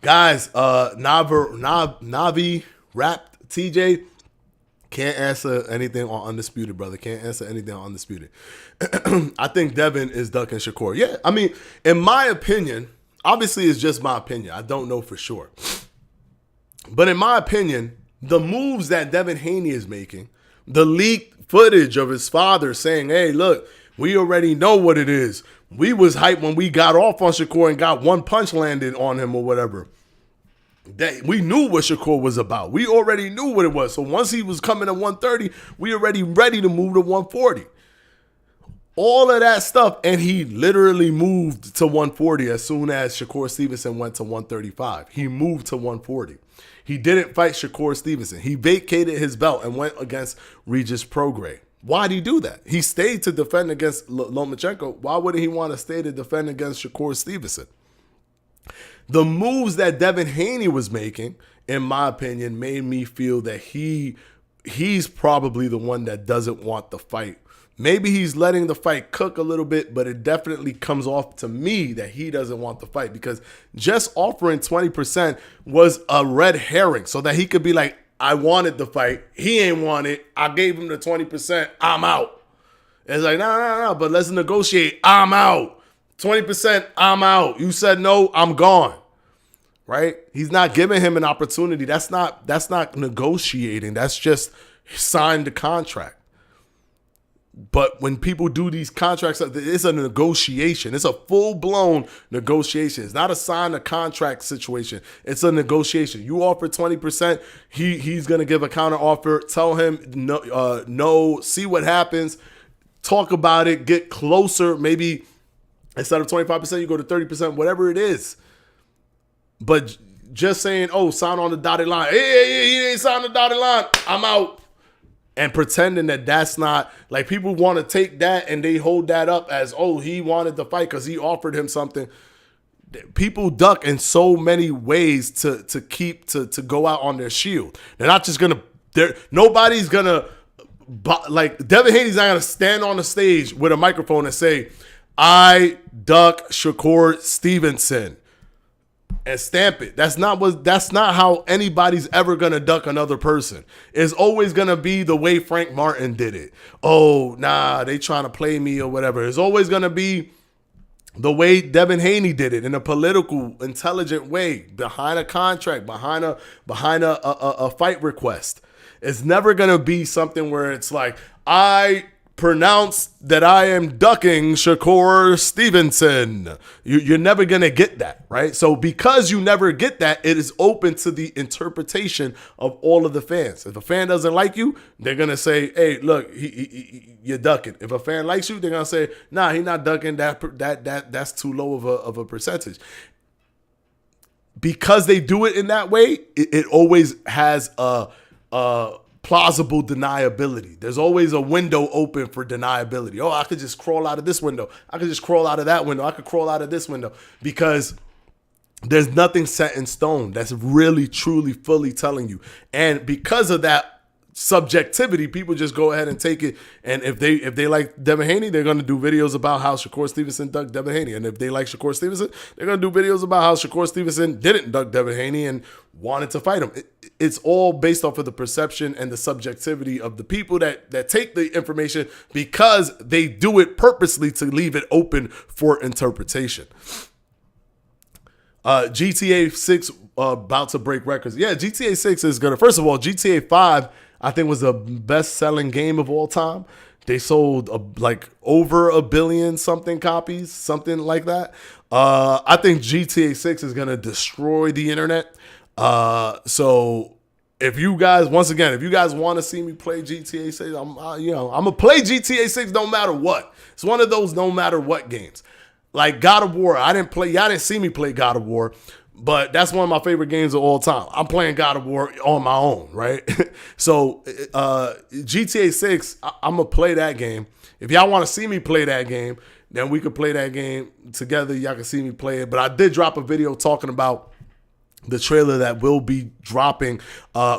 Guys, Navi Rap TJ, Can't answer anything on Undisputed, brother. Can't answer anything on Undisputed. I think Devin is ducking Shakur. Yeah, I mean, in my opinion, obviously it's just my opinion. I don't know for sure. But in my opinion, the moves that Devin Haney is making, the leaked footage of his father saying, hey, look, we already know what it is. We was hyped when we got off on Shakur and got one punch landed on him or whatever. That we knew what Shakur was about. We already knew what it was. So once he was coming at 130, we already ready to move to 140. All of that stuff, and he literally moved to 140 as soon as Shakur Stevenson went to 135. He moved to 140. He didn't fight Shakur Stevenson. He vacated his belt and went against Regis Prograis. Why did he do that? He stayed to defend against Lomachenko. Why wouldn't he want to stay to defend against Shakur Stevenson? The moves that Devin Haney was making, in my opinion, made me feel that he's probably the one that doesn't want the fight. Maybe he's letting the fight cook a little bit, but it definitely comes off to me that he doesn't want the fight, because just offering 20% was a red herring so that he could be like, I wanted the fight. He ain't want it. I gave him the 20%. I'm out. It's like, no, but let's negotiate. I'm out. 20%, I'm out. You said no, I'm gone. Right? He's not giving him an opportunity. That's not negotiating. That's just sign the contract. But when people do these contracts, it's a negotiation. It's a full-blown negotiation. It's not a sign a contract situation. It's a negotiation. You offer 20%, he's going to give a counter offer. Tell him no, see what happens. Talk about it. Get closer. Maybe instead of 25%, you go to 30%, whatever it is. But just saying, oh, sign on the dotted line. Hey, he ain't signed the dotted line. I'm out. And pretending that that's not, like, people want to take that and they hold that up as, oh, he wanted the fight because he offered him something. People duck in so many ways to go out on their shield. They're not just going to, nobody's going to, like, Devin Haney's not going to stand on the stage with a microphone and say, I duck Shakur Stevenson and stamp it. That's not how anybody's ever gonna duck another person. It's always gonna be the way Frank Martin did it. Oh, nah, they trying to play me or whatever. It's always gonna be the way Devin Haney did it, in a political, intelligent way, behind a contract, behind a fight request. It's never gonna be something where it's like, I pronounce that I am ducking Shakur Stevenson. You're never going to get that, right? So because you never get that, it is open to the interpretation of all of the fans. If a fan doesn't like you, they're going to say, hey, look, you're ducking. If a fan likes you, they're going to say, nah, he's not ducking. That's too low of a percentage. Because they do it in that way, it always has a plausible deniability. There's always a window open for deniability. Oh, I could just crawl out of this window. I could just crawl out of that window. I could crawl out of this window, because there's nothing set in stone that's really, truly, fully telling you. And because of that subjectivity, people just go ahead and take it. And if they like Devin Haney, they're going to do videos about how Shakur Stevenson ducked Devin Haney. And if they like Shakur Stevenson, they're going to do videos about how Shakur Stevenson didn't duck Devin Haney and wanted to fight him. It's all based off of the perception and the subjectivity of the people that take the information, because they do it purposely to leave it open for interpretation. GTA 6 about to break records. Yeah, GTA 6 is going to, first of all, GTA 5, I think, was the best-selling game of all time. They sold like over 1 billion something copies, something like that. I think GTA 6 is going to destroy the internet. So if you guys, once again, if you guys want to see me play GTA 6, I'm going to play GTA 6 no matter what. It's one of those no matter what games. Like God of War, y'all didn't see me play God of War, but that's one of my favorite games of all time. I'm playing God of War on my own, right? So GTA 6, I'm going to play that game. If y'all want to see me play that game, then we could play that game together. Y'all can see me play it. But I did drop a video talking about the trailer that will be dropping,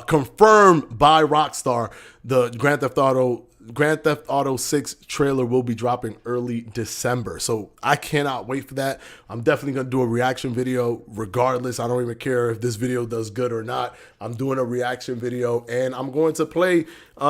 confirmed by Rockstar, the Grand Theft Auto Grand Theft Auto 6 trailer will be dropping early December. So I cannot wait for that. I'm definitely going to do a reaction video regardless. I don't even care if this video does good or not. I'm doing a reaction video, and I'm going to play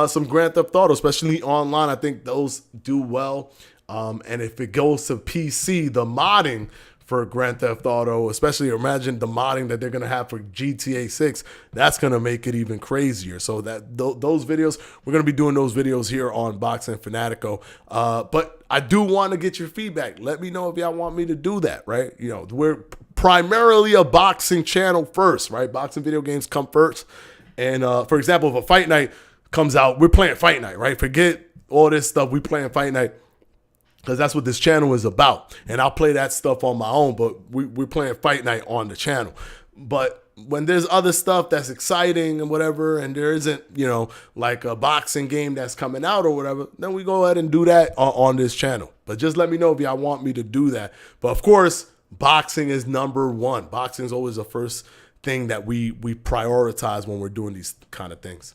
some Grand Theft Auto, especially online. I think those do well. And if it goes to PC, the modding for Grand Theft Auto, especially imagine the modding that they're going to have for GTA 6, that's going to make it even crazier. So that those videos, we're going to be doing those videos here on Boxing Fanatico. But I do want to get your feedback. Let me know if y'all want me to do that, right? You know, we're primarily a boxing channel first, right? Boxing video games come first. And for example, if a fight night comes out, we're playing fight night, right? Forget all this stuff. We playing fight night, because that's what this channel is about. And I'll play that stuff on my own, but we're playing fight night on the channel. But when there's other stuff that's exciting and whatever, and there isn't, you know, like a boxing game that's coming out or whatever, then we go ahead and do that on this channel. But just let me know if y'all want me to do that. But of course, boxing is number one. Boxing is always the first thing that we prioritize when we're doing these kind of things.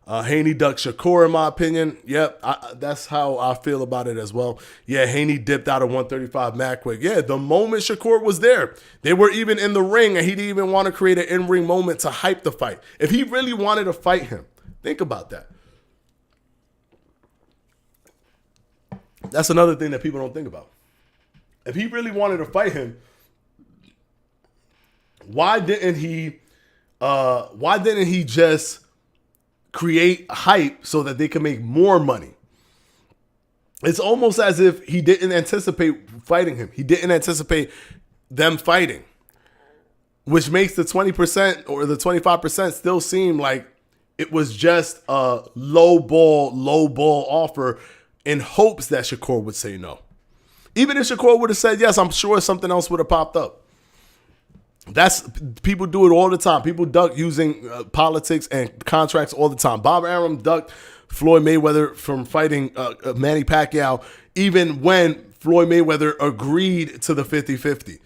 Haney ducked Shakur, in my opinion. Yep, that's how I feel about it as well. Yeah, Haney dipped out of 135 mad quick. Yeah, the moment Shakur was there, they were even in the ring, and he didn't even want to create an in-ring moment to hype the fight. If he really wanted to fight him, think about that. That's another thing that people don't think about. If he really wanted to fight him, why didn't he just create hype so that they can make more money? It's almost as if he didn't anticipate fighting him. He didn't anticipate them fighting, which makes the 20% or the 25% still seem like it was just a low ball offer in hopes that Shakur would say no. Even if Shakur would have said yes, I'm sure something else would have popped up. People do it all the time. People duck using politics and contracts all the time. Bob Arum ducked Floyd Mayweather from fighting Manny Pacquiao, even when Floyd Mayweather agreed to the 50-50.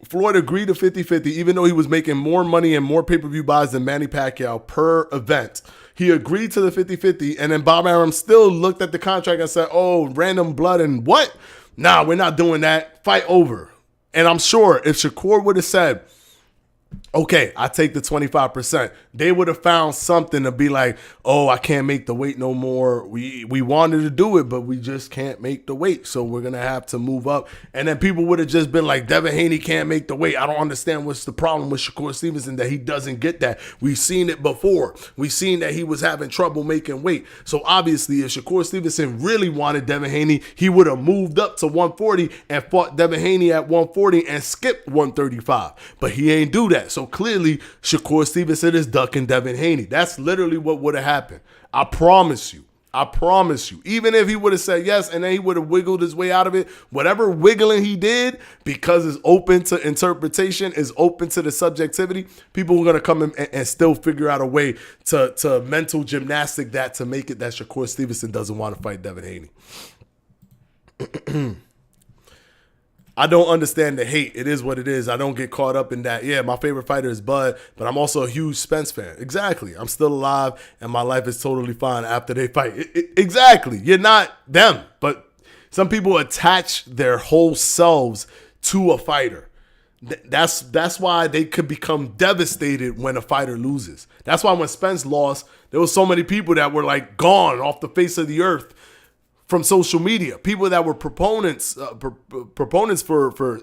Floyd agreed to 50-50, even though he was making more money and more pay-per-view buys than Manny Pacquiao per event. He agreed to the 50-50, and then Bob Arum still looked at the contract and said, oh, random blood and what? Nah, we're not doing that. Fight over. And I'm sure if Shakur would have said, okay, I take the 25%, they would have found something to be like, oh, I can't make the weight no more. We wanted to do it, but we just can't make the weight. So we're going to have to move up. And then people would have just been like, Devin Haney can't make the weight. I don't understand what's the problem with Shakur Stevenson, that he doesn't get that. We've seen it before. We've seen that he was having trouble making weight. So obviously, if Shakur Stevenson really wanted Devin Haney, he would have moved up to 140 and fought Devin Haney at 140 and skipped 135. But he ain't do that. So clearly, Shakur Stevenson is ducking Devin Haney. That's literally what would have happened. I promise you. I promise you. Even if he would have said yes and then he would have wiggled his way out of it, whatever wiggling he did, because it's open to interpretation, is open to the subjectivity, people are going to come in and still figure out a way to mental gymnastic that to make it that Shakur Stevenson doesn't want to fight Devin Haney. I don't understand the hate. It is what it is. I don't get caught up in that. Yeah, my favorite fighter is Bud, but I'm also a huge Spence fan. Exactly. I'm still alive, and my life is totally fine after they fight. Exactly. You're not them, but some people attach their whole selves to a fighter. That's why they could become devastated when a fighter loses. That's why when Spence lost, there was so many people that were like gone off the face of the earth from social media, people that were proponents for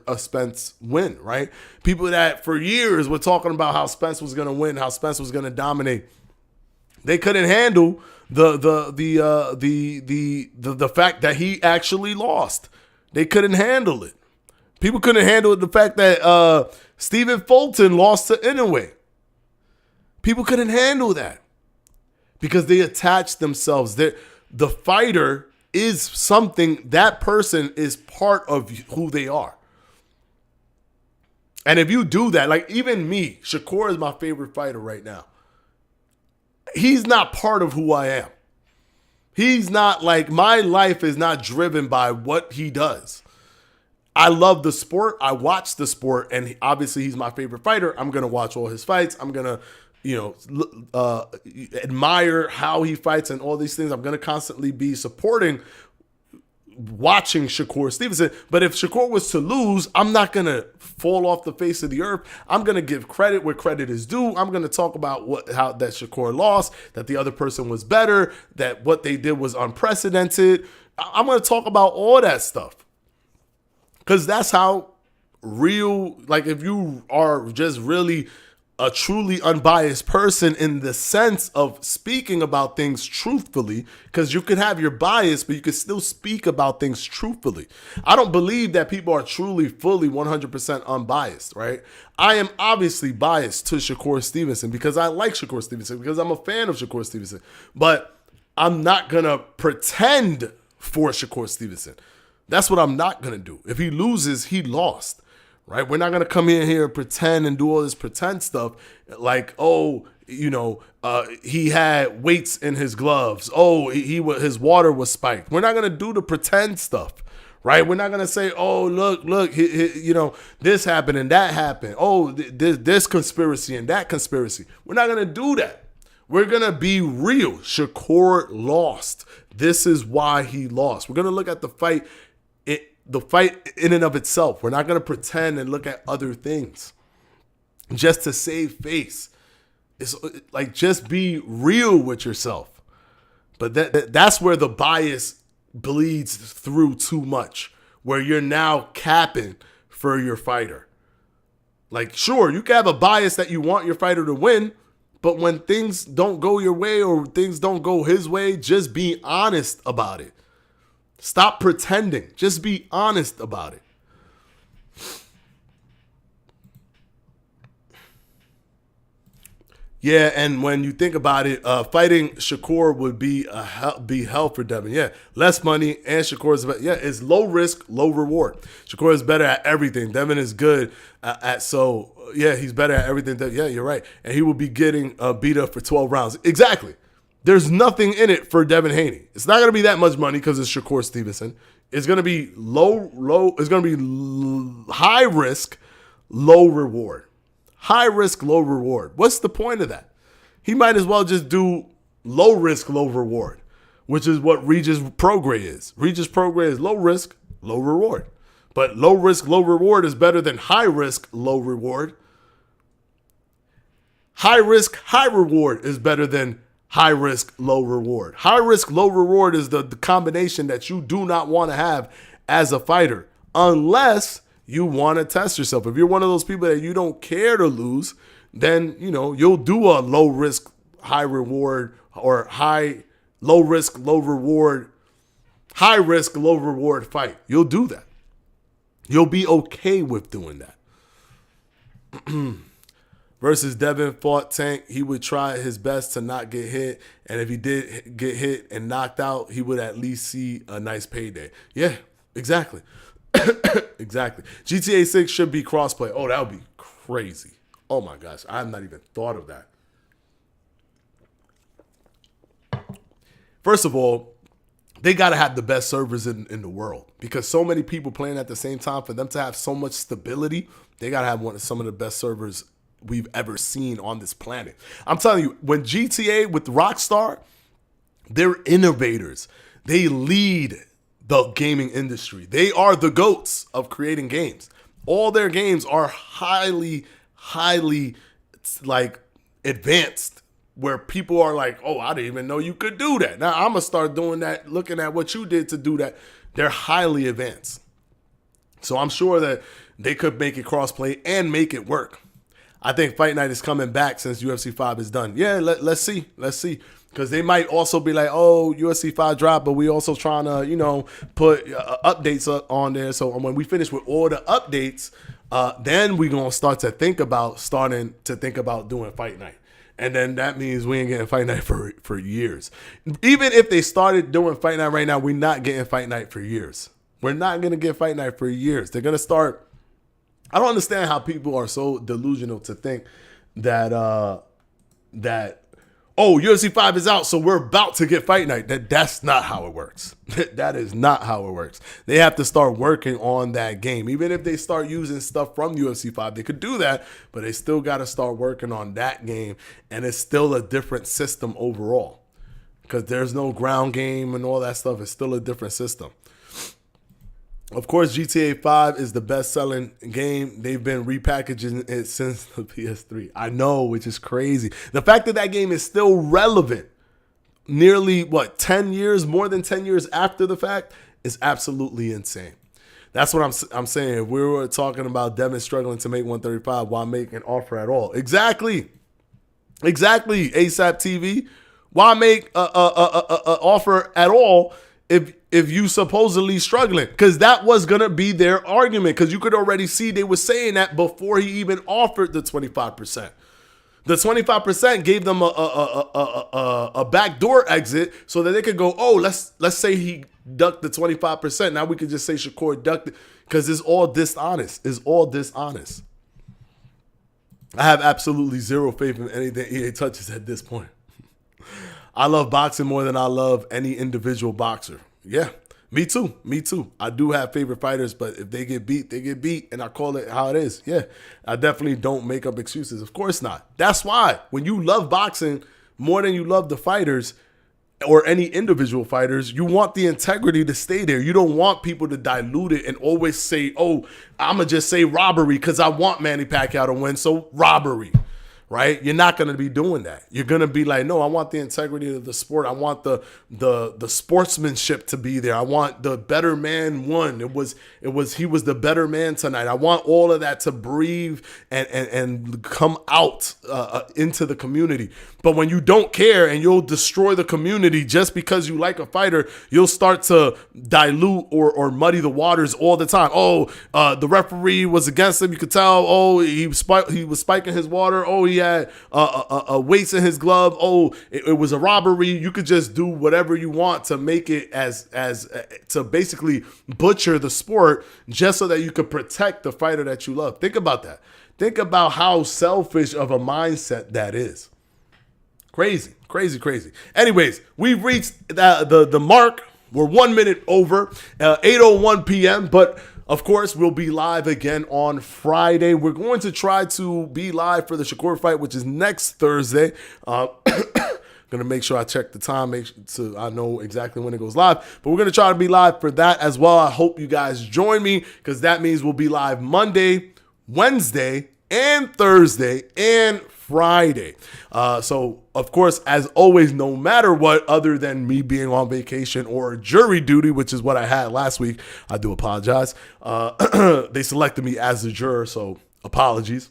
a Spence win, right? People that for years were talking about how Spence was going to win, how Spence was going to dominate. They couldn't handle the fact that he actually lost. They couldn't handle it. People couldn't handle the fact that Stephen Fulton lost to Inoue. People couldn't handle that because they attached themselves. The fighter is something, that person is part of who they are. And if you do that, like even me, Shakur is my favorite fighter right now. He's not part of who I am. He's not like, my life is not driven by what he does. I love the sport. I watch the sport, and obviously he's my favorite fighter. I'm going to watch all his fights. I'm going to admire how he fights and all these things. I'm going to constantly be supporting watching Shakur Stevenson. But if Shakur was to lose, I'm not going to fall off the face of the earth. I'm going to give credit where credit is due. I'm going to talk about how that Shakur lost, that the other person was better, that what they did was unprecedented. I'm going to talk about all that stuff. Because that's how real, like if you are just really a truly unbiased person in the sense of speaking about things truthfully, because you could have your bias, but you could still speak about things truthfully. I don't believe that people are truly, fully, 100% unbiased, right? I am obviously biased to Shakur Stevenson because I like Shakur Stevenson, because I'm a fan of Shakur Stevenson, but I'm not going to pretend for Shakur Stevenson. That's what I'm not going to do. If he loses, he lost. Right? We're not going to come in here and pretend and do all this pretend stuff like, he had weights in his gloves. Oh, his water was spiked. We're not going to do the pretend stuff, right? We're not going to say, oh, look, this happened and that happened. Oh, this conspiracy and that conspiracy. We're not going to do that. We're going to be real. Shakur lost. This is why he lost. We're going to look at the fight in and of itself. We're not going to pretend and look at other things just to save face. It's like, just be real with yourself. But that's where the bias bleeds through too much, where you're now capping for your fighter. Like, sure, you can have a bias that you want your fighter to win, but when things don't go your way or things don't go his way, just be honest about it. Stop pretending. Just be honest about it. Yeah, and when you think about it, fighting Shakur would be hell for Devin. Yeah, less money, and Shakur is better. Yeah, it's low risk, low reward. Shakur is better at everything. Devin is good he's better at everything. Yeah, you're right. And he will be getting beat up for 12 rounds. Exactly. There's nothing in it for Devin Haney. It's not going to be that much money because it's Shakur Stevenson. It's going to be it's going to be high risk, low reward. High risk, low reward. What's the point of that? He might as well just do low risk, low reward, which is what Regis Prograis is. Regis Prograis is low risk, low reward. But low risk, low reward is better than high risk, low reward. High risk, high reward is better than high risk, low reward. High risk, low reward is the combination that you do not want to have as a fighter unless you want to test yourself. If you're one of those people that you don't care to lose, then, you'll do a low risk, high reward, or low risk, low reward, high risk, low reward fight. You'll do that. You'll be okay with doing that. Versus Devin fought Tank, he would try his best to not get hit. And if he did get hit and knocked out, he would at least see a nice payday. Yeah, exactly. Exactly. GTA 6 should be crossplay. Oh, that would be crazy. Oh my gosh, I have not even thought of that. First of all, they got to have the best servers in the world, because so many people playing at the same time. For them to have so much stability, they got to have some of the best servers we've ever seen on this planet. I'm telling you, when GTA with Rockstar, they're innovators. They lead the gaming industry. They are the GOATs of creating games. All their games are highly like advanced, where people are like, oh, I didn't even know you could do that. Now I'm going to start doing that, looking at what you did to do that. They're highly advanced. So I'm sure that they could make it crossplay and make it work. I think Fight Night is coming back since UFC 5 is done. Yeah, let's see. Because they might also be like, oh, UFC 5 dropped, but we also trying to, put updates on there. So when we finish with all the updates, then we're going to start to think about doing Fight Night. And then that means we ain't getting Fight Night for years. Even if they started doing Fight Night right now, we're not getting Fight Night for years. We're not going to get Fight Night for years. They're going to start. I don't understand how people are so delusional to think that oh, UFC 5 is out, so we're about to get fight night. That's not how it works. That is not how it works. They have to start working on that game. Even if they start using stuff from UFC 5, they could do that, but they still got to start working on that game, and it's still a different system overall because there's no ground game and all that stuff. It's still a different system. Of course, GTA 5 is the best-selling game. They've been repackaging it since the PS3. I know, which is crazy. The fact that that game is still relevant nearly, 10 years, more than 10 years after the fact is absolutely insane. That's what I'm saying. We were talking about Devin struggling to make 135 while making an offer at all. Exactly, ASAP TV. Why make a offer at all if you supposedly struggling? Because that was going to be their argument, because you could already see they were saying that before he even offered the 25%. The 25% gave them a backdoor exit so that they could go, oh, let's say he ducked the 25%. Now we could just say Shakur ducked it, because it's all dishonest. It's all dishonest. I have absolutely zero faith in anything EA touches at this point. I love boxing more than I love any individual boxer. Yeah, me too. I do have favorite fighters, but if they get beat, they get beat, and I call it how it is. Yeah, I definitely don't make up excuses. Of course not. That's why when you love boxing more than you love the fighters or any individual fighters, you want the integrity to stay there. You don't want people to dilute it and always say, oh, I'm going to just say robbery because I want Manny Pacquiao to win, so robbery. Right? You're not going to be doing that. You're going to be like, no, I want the integrity of the sport. I want the sportsmanship to be there. I want the better man won. He was the better man tonight. I want all of that to breathe and come out into the community. But when you don't care and you'll destroy the community just because you like a fighter, you'll start to dilute or muddy the waters all the time. Oh, the referee was against him. You could tell. Oh, he was spiking his water. Oh, he had weights in his glove. Oh, it was a robbery. You could just do whatever you want to make it as to basically butcher the sport just so that you could protect the fighter that you love. Think about that. Think about how selfish of a mindset that is. Crazy. Anyways, we've reached the mark. We're 1 minute over, 8:01 p.m., but of course, we'll be live again on Friday. We're going to try to be live for the Shakur fight, which is next Thursday. Going to make sure I check the time, so I know exactly when it goes live. But we're going to try to be live for that as well. I hope you guys join me, because that means we'll be live Monday, Wednesday, and Thursday, and Friday. So, of course, as always, no matter what, other than me being on vacation or jury duty, which is what I had last week, I do apologize. They selected me as a juror, so apologies.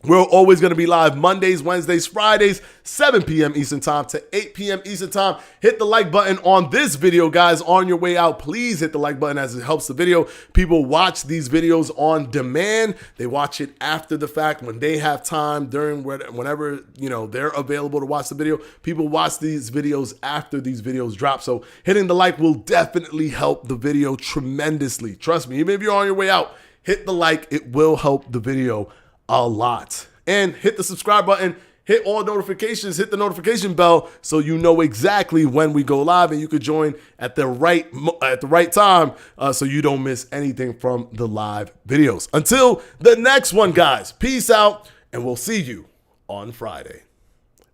We're always going to be live Mondays, Wednesdays, Fridays, 7 p.m. Eastern Time to 8 p.m. Eastern Time. Hit the like button on this video, guys. On your way out, please hit the like button, as it helps the video. People watch these videos on demand. They watch it after the fact when they have time, during whenever they're available to watch the video. People watch these videos after these videos drop. So hitting the like will definitely help the video tremendously. Trust me, even if you're on your way out, hit the like. It will help the video a lot. And hit the subscribe button, hit all notifications, hit the notification bell so you know exactly when we go live, and you could join at the right time so you don't miss anything from the live videos. Until the next one, guys, peace out, and we'll see you on Friday.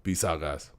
Peace out, guys.